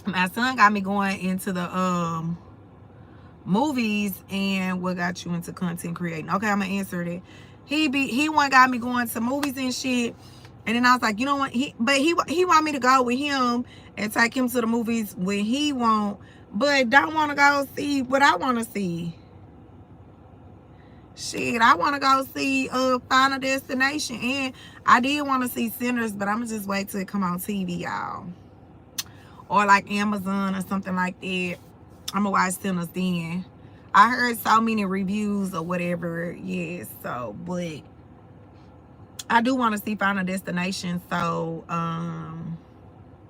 my son got me going into the movies. And what got you into content creating? Okay, I'm gonna answer that. He one got me going to movies and shit. And then I was like, you know what? He want me to go with him and take him to the movies when he won't, but don't want to go see what I want to see. Shit, I want to go see Final Destination, and I did want to see Sinners, but I'm gonna just wait till it come on TV, y'all, or like Amazon or something like that. I'm gonna watch Sinners then. I heard so many reviews or whatever, yes. So, but I do want to see Final Destination. So,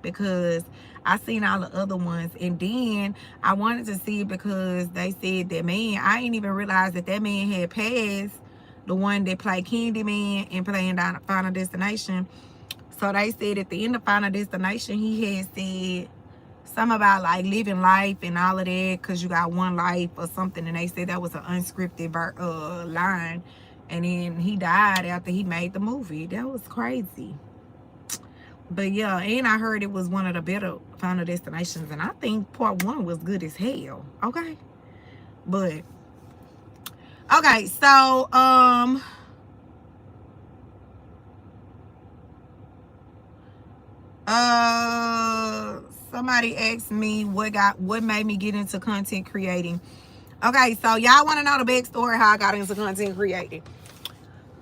because I seen all the other ones, and then I wanted to see it because they said that man, I didn't even realize that man had passed, the one that played Candyman and playing down Final Destination. So they said at the end of Final Destination, he had said something about like living life and all of that, because you got one life or something, and they said that was an unscripted line, and then he died after he made the movie. That was crazy. But yeah, and I heard it was one of the better Final Destinations, and I think part one was good as hell. Okay. But okay, so somebody asked me what made me get into content creating. Okay, so y'all want to know the backstory how I got into content creating.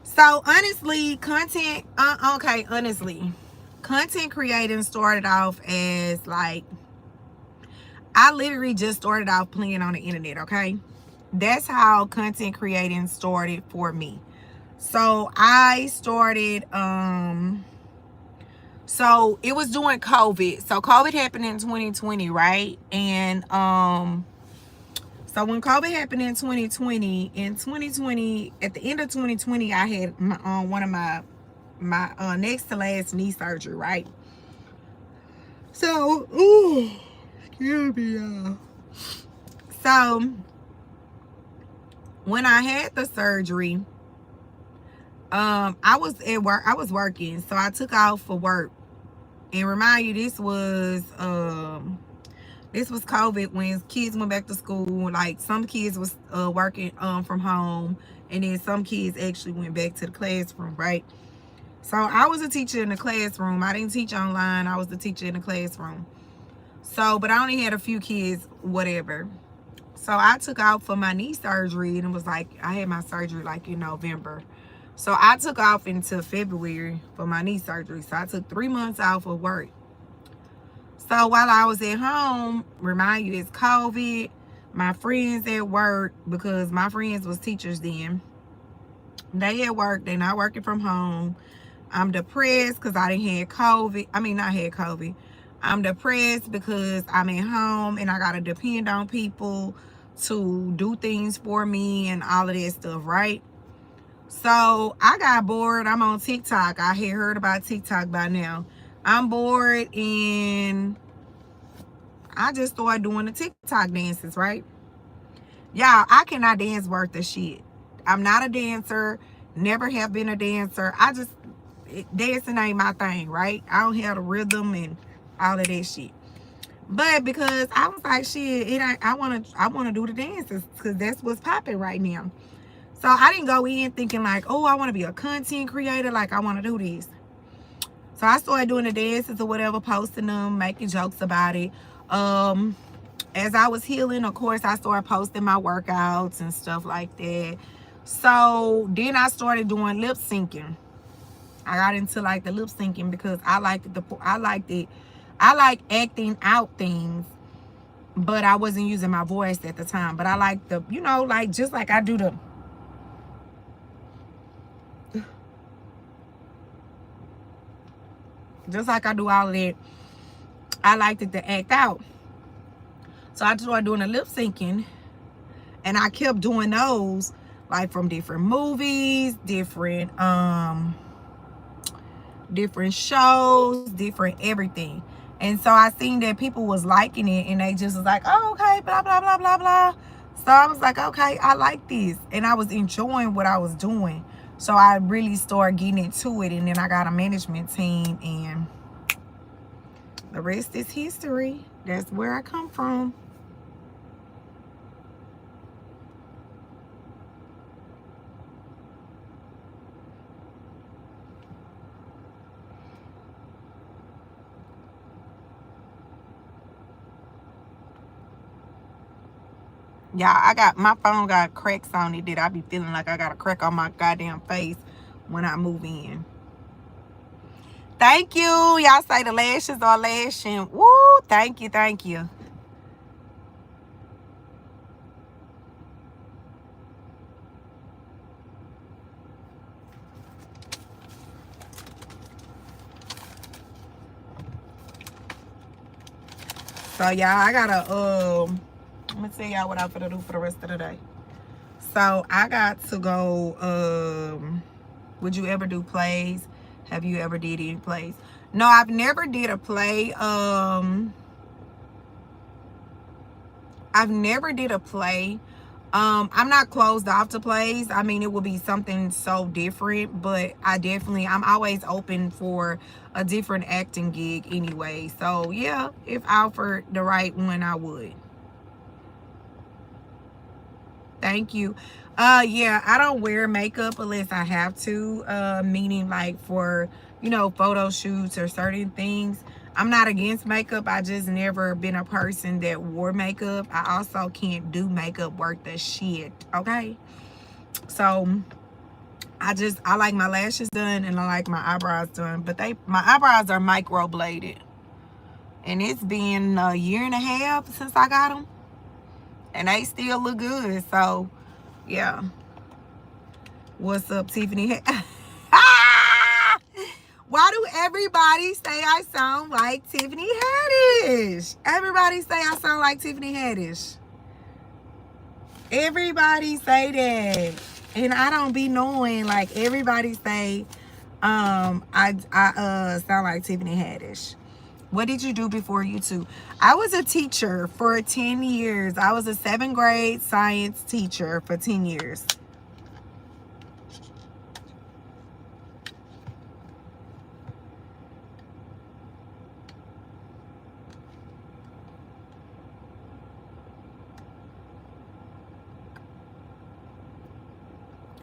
So honestly, content creating started off as like, I literally just started off playing on the internet, okay? That's how content creating started for me. So I started, so it was during COVID. So COVID happened in 2020, right? And so when COVID happened in 2020, at the end of 2020, I had one of my next to last knee surgery, right? So, ooh, excuse me, y'all. So when I had the surgery, I was at work. I was working, so I took off for work. And remind you, this was COVID, when kids went back to school. Like, some kids was working from home, and then some kids actually went back to the classroom, right? So I was a teacher in the classroom. I didn't teach online. I was the teacher in the classroom. So, but I only had a few kids, whatever. So I took out for my knee surgery, and it was like, I had my surgery like in November. So I took off into February for my knee surgery. So I took 3 months off of work. So while I was at home, remind you, it's COVID. My friends at work, because my friends was teachers then, they at work, they not working from home. I'm depressed because I didn't have COVID. I mean, not had COVID, I'm depressed because I'm at home and I gotta depend on people to do things for me and all of that stuff, right? So I got bored. I'm on TikTok. I had heard about TikTok by now. I'm bored and I just started doing the TikTok dances, right? Y'all, I cannot dance worth a shit. I'm not a dancer, never have been a dancer. Dancing ain't my thing, right? I don't have the rhythm and all of that shit. But because I was like, shit, it ain't, I wanna do the dances because that's what's popping right now. So I didn't go in thinking like, oh, I want to be a content creator, like I want to do this. So I started doing the dances or whatever, posting them, making jokes about it. As I was healing, of course, I started posting my workouts and stuff like that. So then I started doing lip syncing. I got into like the lip syncing because I like acting out things, but I wasn't using my voice at the time. But I like the, like just like I do just like I do all of that, I liked it to act out. So I started doing the lip syncing, and I kept doing those like from different movies, different shows, different everything. And so I seen that people was liking it and they just was like, oh, okay, blah, blah, blah, blah, blah. So I was like, okay, I like this. And I was enjoying what I was doing. So I really started getting into it. And then I got a management team and the rest is history. That's where I come from. Yeah, my phone got cracks on it that I be feeling like I got a crack on my goddamn face when I move in. Thank you. Y'all say the lashes are lashing. Woo, thank you, thank you. So y'all, I gotta I'm gonna tell y'all what I'm gonna do for the rest of the day. So I got to go, would you ever do plays? Have you ever did any plays? No, I've never did a play. I've never did a play. I'm not closed off to plays. I mean, it will be something so different, but I'm always open for a different acting gig anyway. So yeah, if offered the right one, I would. Thank you. Yeah, I don't wear makeup unless I have to, meaning like for, photo shoots or certain things. I'm not against makeup. I just never been a person that wore makeup. I also can't do makeup worth the shit, okay? So I like my lashes done and I like my eyebrows done, but my eyebrows are microbladed. And it's been a year and a half since I got them. And they still look good, so yeah. What's up, Tiffany? Why do everybody say I sound like Tiffany Haddish? Everybody say I sound like Tiffany Haddish. Everybody say that. And I don't be knowing, like everybody say I sound like Tiffany Haddish. What did you do before YouTube? I was a teacher for 10 years. I was a 7th grade science teacher for 10 years.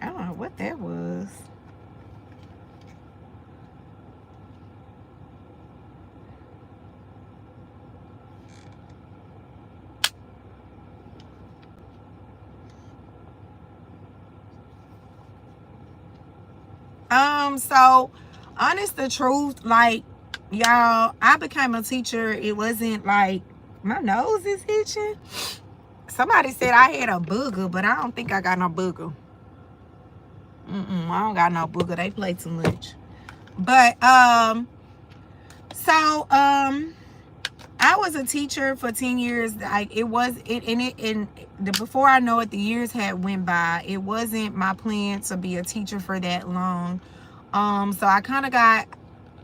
I don't know what that was. So honest the truth, like y'all, I became a teacher. It wasn't like my nose is itching. Somebody said I had a booger, but I don't think I got no booger. I don't got no booger. They play too much. But I was a teacher for 10 years. Like before I know it, the years had went by. It wasn't my plan to be a teacher for that long. So I kind of got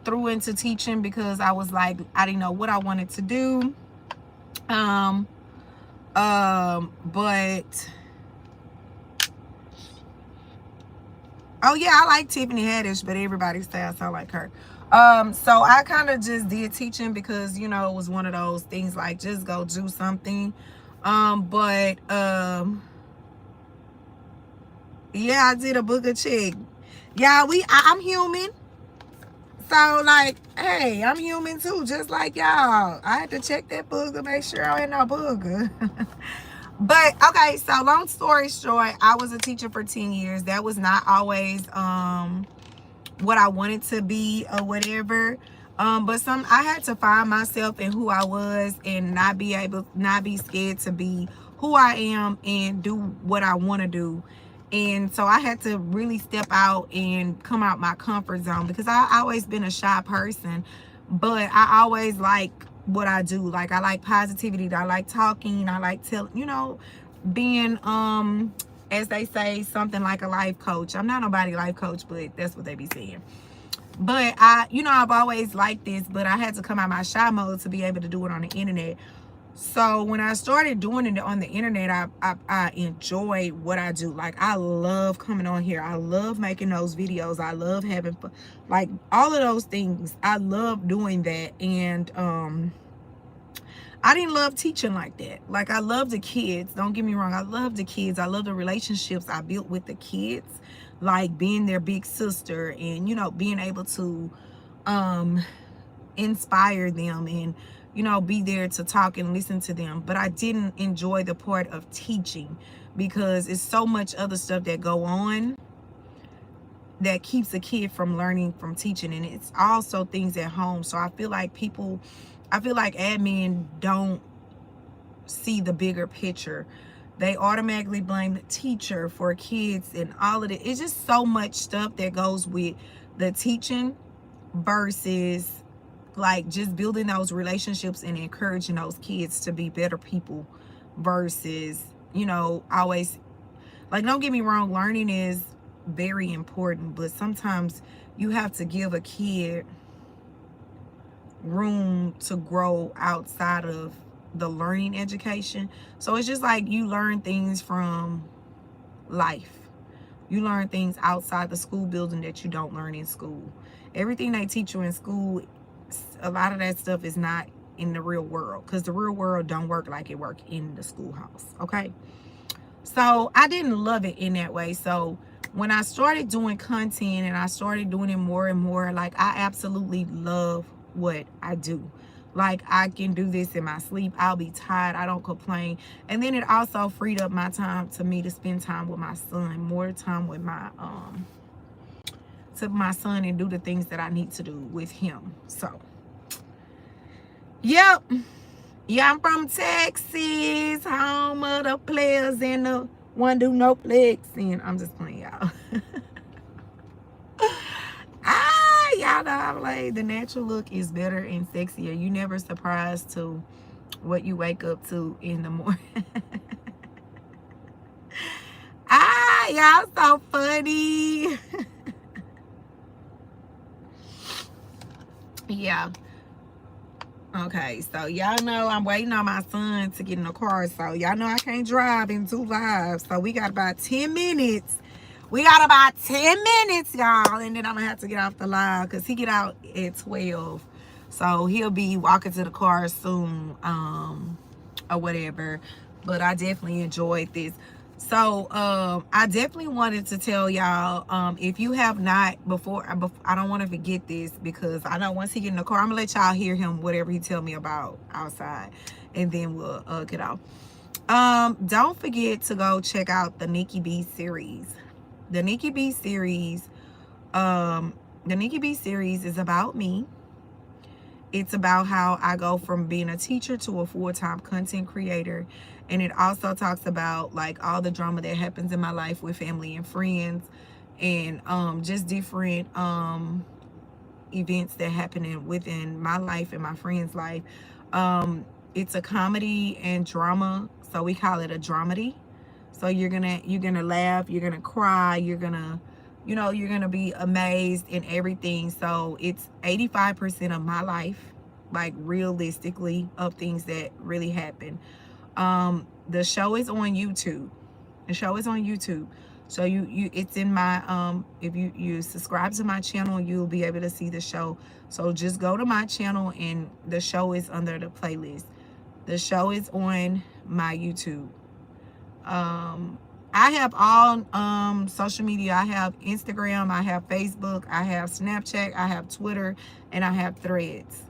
threw into teaching because I was like, I didn't know what I wanted to do. But oh yeah, I like Tiffany Haddish, but everybody says I like her. So I kind of just did teaching because, you know, it was one of those things like just go do something. Yeah, I did a booger check. Yeah, I'm human. So like, hey, I'm human too, just like y'all. I had to check that booger, make sure I ain't no booger. But okay, so long story short, I was a teacher for 10 years. That was not always what I wanted to be or whatever. But I had to find myself in who I was and not be scared to be who I am and do what I want to do. And so I had to really step out and come out my comfort zone because I always been a shy person, but I always like what I do. Like I like positivity. I like talking. I like being as they say, something like a life coach. I'm not nobody life coach, but that's what they be saying. But I've always liked this, but I had to come out my shy mode to be able to do it on the internet. So when I started doing it on the internet, I enjoy what I do. Like I love coming on here. I love making those videos. I love having fun. Like all of those things. I love doing that. And I didn't love teaching like that. Like I love the kids. Don't get me wrong. I love the kids. I love the relationships I built with the kids. Like being their big sister and, being able to inspire them and, be there to talk and listen to them. But I didn't enjoy the part of teaching because it's so much other stuff that go on that keeps a kid from learning from teaching. And it's also things at home. So I feel like admin don't see the bigger picture. They automatically blame the teacher for kids and all of it. It's just so much stuff that goes with the teaching versus like just building those relationships and encouraging those kids to be better people versus, always, like, don't get me wrong, learning is very important, but sometimes you have to give a kid room to grow outside of the learning education. So it's just like you learn things from life. You learn things outside the school building that you don't learn in school. Everything they teach you in school, a lot of that stuff is not in the real world because the real world don't work like it work in the schoolhouse. Okay, so I didn't love it in that way. So when I started doing content and I started doing it more and more, like I absolutely love what I do. Like I can do this in my sleep. I'll be tired. I don't complain. And then it also freed up my time to spend time with my son, more time with my son and do the things that I need to do with him. So yep. Yeah, I'm from Texas, home of the players and the one do no flexing. I'm just playing, y'all. Y'all know I'm like, the natural look is better and sexier. You never surprised to what you wake up to in the morning. Y'all so funny. Yeah. Okay, so y'all know I'm waiting on my son to get in the car. So y'all know I can't drive and do live. So we got about 10 minutes. We got about 10 minutes, y'all. And then I'm going to have to get off the live because he get out at 12. So he'll be walking to the car soon or whatever. But I definitely enjoyed this. So I definitely wanted to tell y'all, if you have not before, I don't want to forget this because I know once he get in the car, I'm going to let y'all hear him, whatever he tell me about outside. And then we'll get off. Don't forget to go check out the Nikki B series. The Nikki B series, is about me. It's about how I go from being a teacher to a full-time content creator. And it also talks about like all the drama that happens in my life with family and friends and just different events that happen within my life and my friend's life. It's a comedy and drama, so we call it a dramedy. So you're gonna laugh, you're gonna cry, you're gonna, you're gonna be amazed in everything. So it's 85% of my life, like realistically, of things that really happen. The show is on YouTube. The show is on YouTube. So it's in my if you subscribe to my channel, you'll be able to see the show. So just go to my channel and the show is under the playlist. The show is on my YouTube. I have all social media. I have Instagram, I have Facebook, I have Snapchat, I have Twitter, and I have Threads.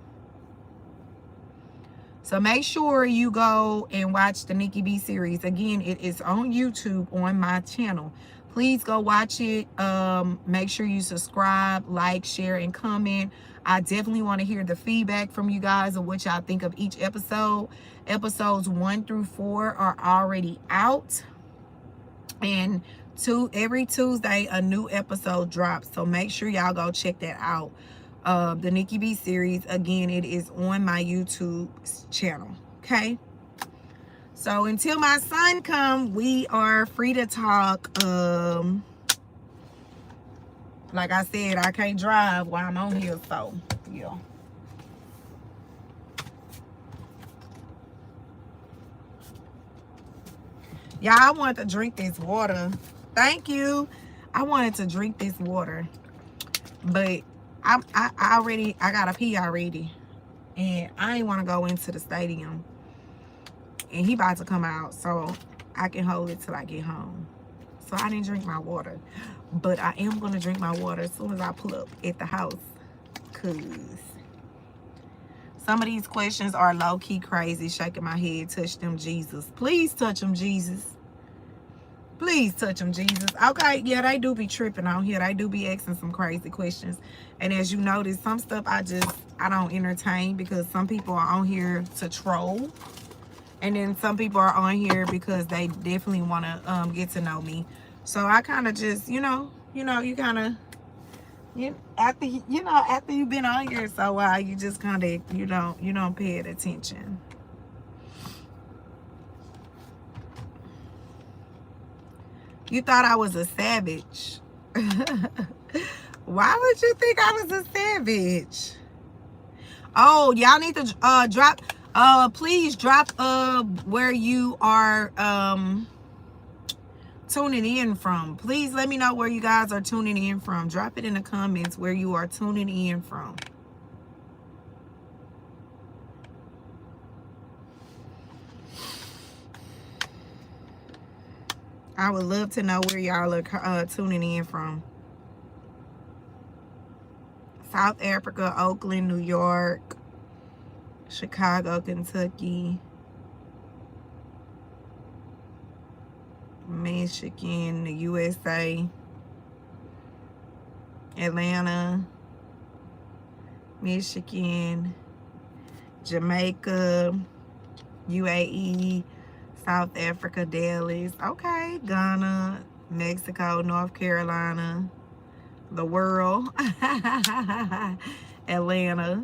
So make sure you go and watch the Nikki B series. Again, it is on YouTube on my channel. Please go watch it. Make sure you subscribe, like, share, and comment. I definitely want to hear the feedback from you guys of what y'all think of each episode. Episodes 1 through 4 are already out. And every Tuesday, a new episode drops. So make sure y'all go check that out. The Nikki B series, again, it is on my YouTube channel. Okay, so until my son come, we are free to talk. Like I said, I can't drive while I'm on here, so yeah. Yeah, I wanted to drink this water. Thank you. I wanted to drink this water, but I gotta pee already, and I ain't want to go into the stadium, and he about to come out, so I can hold it till I get home. So I didn't drink my water, but I am gonna drink my water as soon as I pull up at the house, cause some of these questions are low-key crazy. Shaking my head. Touch them, Jesus. Please touch them, Jesus. Please touch them, Jesus. Okay, yeah, they do be tripping on here. They do be asking some crazy questions. And as you notice, some stuff I don't entertain, because some people are on here to troll. And then some people are on here because they definitely want to get to know me. So I kind of just, you kind of, after you've been on here so a while, you just kind of, you don't pay it attention. You thought I was a savage. Why would you think I was a savage? Oh, y'all need to drop, please drop where you are tuning in from. Please let me know where you guys are tuning in from. Drop it in the comments where you are tuning in from. I would love to know where y'all are tuning in from. South Africa, Oakland, New York, Chicago, Kentucky, Michigan, the USA, Atlanta, Michigan, Jamaica, UAE, South Africa, Dallas, okay, Ghana, Mexico, North Carolina, the world, Atlanta,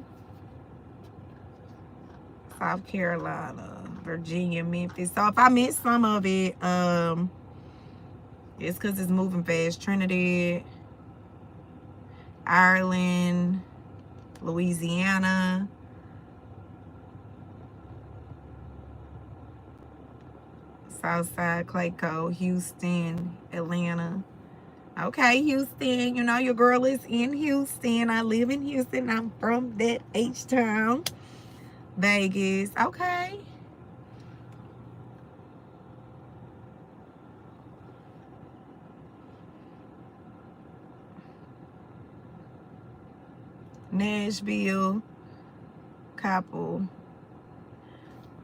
South Carolina, Virginia, Memphis. So if I missed some of it, it's because it's moving fast. Trinidad, Ireland, Louisiana, Southside, Clayco, Houston, Atlanta. Okay, Houston, your girl is in Houston. I live in Houston. I'm from that H-Town. Vegas, okay. Nashville, couple.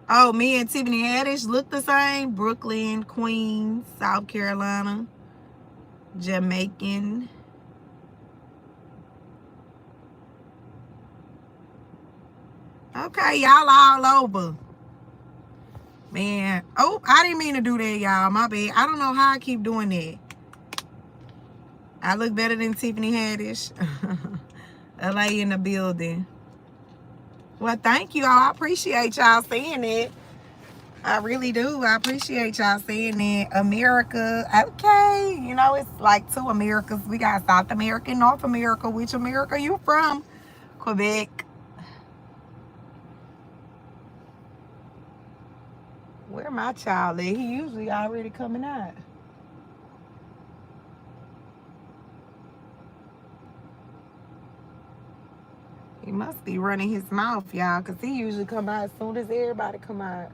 Oh, me and Tiffany Haddish look the same. Brooklyn, Queens, South Carolina, Jamaican. Okay, y'all all over. Man. Oh, I didn't mean to do that, y'all. My bad. I don't know how I keep doing that. I look better than Tiffany Haddish. LA in the building. Well, thank you all. I appreciate y'all saying it. I really do. I appreciate y'all saying it. America. Okay. You know, it's like 2 Americas. We got South America and North America. Which America you from? Quebec. Where my child at? He usually already coming out. He must be running his mouth, y'all, because he usually come out as soon as everybody come out.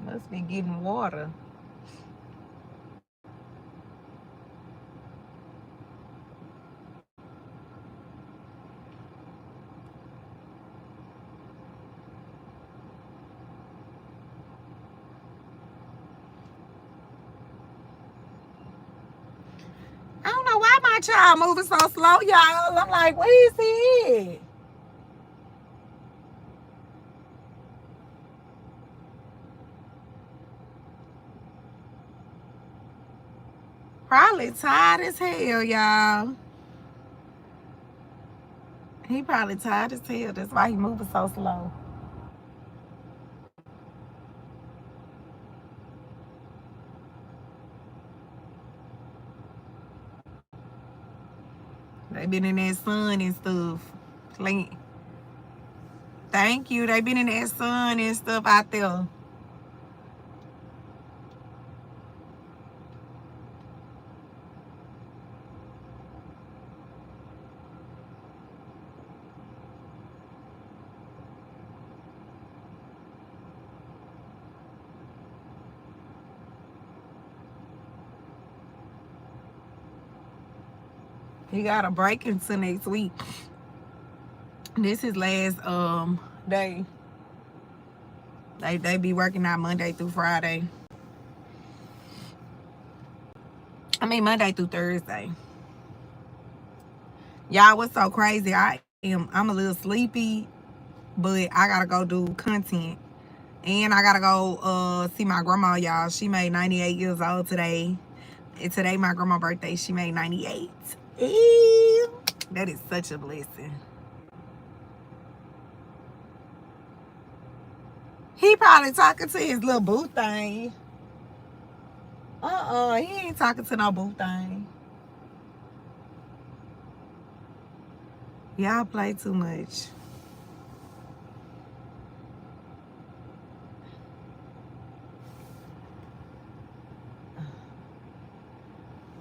Must be getting water. I don't know why my child moving so slow, y'all. I'm like, where is he at? Probably tired as hell, y'all. He probably tired as hell. That's why he moving so slow. They been in that sun and stuff. Thank you. They been in that sun and stuff out there. He got a break until next week. This is last day. They be working out Monday through Friday. I mean Monday through Thursday. Y'all, what's so crazy? I'm a little sleepy, but I gotta go do content. And I gotta go see my grandma, y'all. She made 98 years old today. And today my grandma's birthday. She made 98. Ew. That is such a blessing. He probably talking to his little boo thing. He ain't talking to no boo thing. Y'all play too much.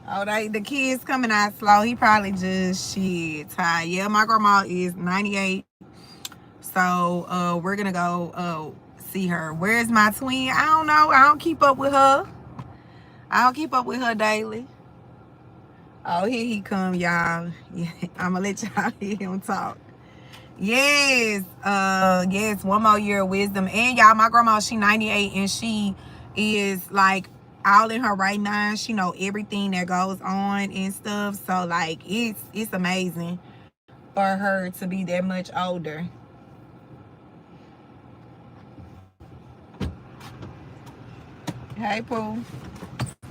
Oh, the kids coming out slow. He probably just tired. Yeah, my grandma is 98. So we're gonna go see her. Where's my twin? I don't know. I don't keep up with her. I don't keep up with her daily. Oh, here he come, y'all. Yeah, I'ma let y'all hear him talk. Yes, yes, 1 more year of wisdom. And y'all, my grandma, she 98 and she is like all in her right mind. She know everything that goes on and stuff. So like it's amazing for her to be that much older. Hey Pooh.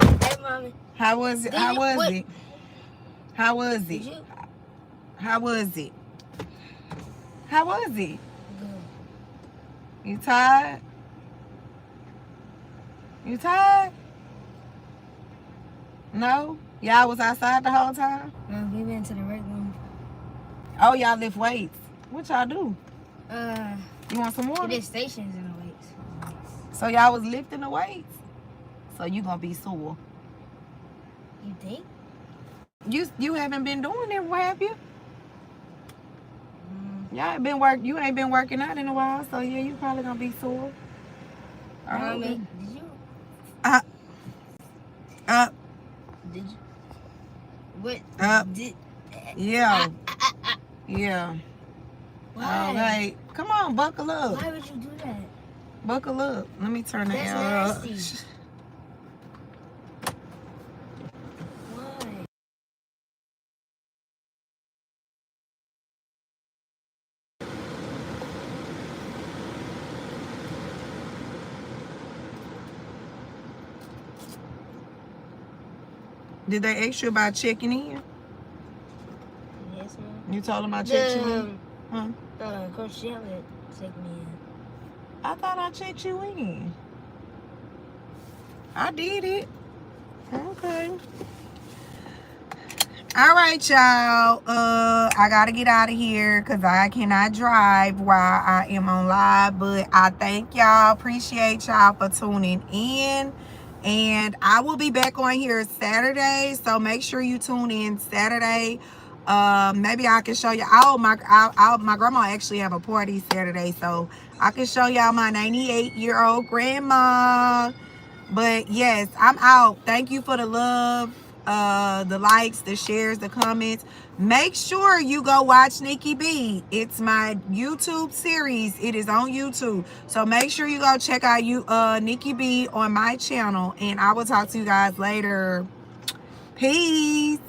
Hey mommy. How was it? How was it? How was it? How was it? How was it? Good. You tired? You tired? No? Y'all was outside the whole time? No, we went to the weight room. Oh, y'all lift weights. What y'all do? You want some more? We did stations in the weights. So y'all was lifting the weights? So you gonna be sore. You think? You haven't been doing it, have you? Y'all been you ain't been working out in a while, so yeah, you probably gonna be sore. Mommy, did you? Did you? What? Yeah. Yeah. Why? Okay. Come on, buckle up. Why would you do that? Buckle up. Let me turn the air up. That's nasty. Did they ask you about checking in? Yes, ma'am. You told them I checked you in? Huh? Coach Shelley checked me in. I thought I checked you in. I did it. Okay. All right, y'all. I gotta get out of here because I cannot drive while I am on live. But I thank y'all. Appreciate y'all for tuning in. And I will be back on here Saturday. So make sure you tune in Saturday. Maybe I can show you. My grandma actually have a party Saturday, so I can show y'all my 98-year-old grandma. But yes, I'm out. Thank you for the love, the likes, the shares, the comments. Make sure you go watch Nikki B. It's my YouTube series. It is on YouTube. So make sure you go check out Nikki B on my channel. And I will talk to you guys later. Peace.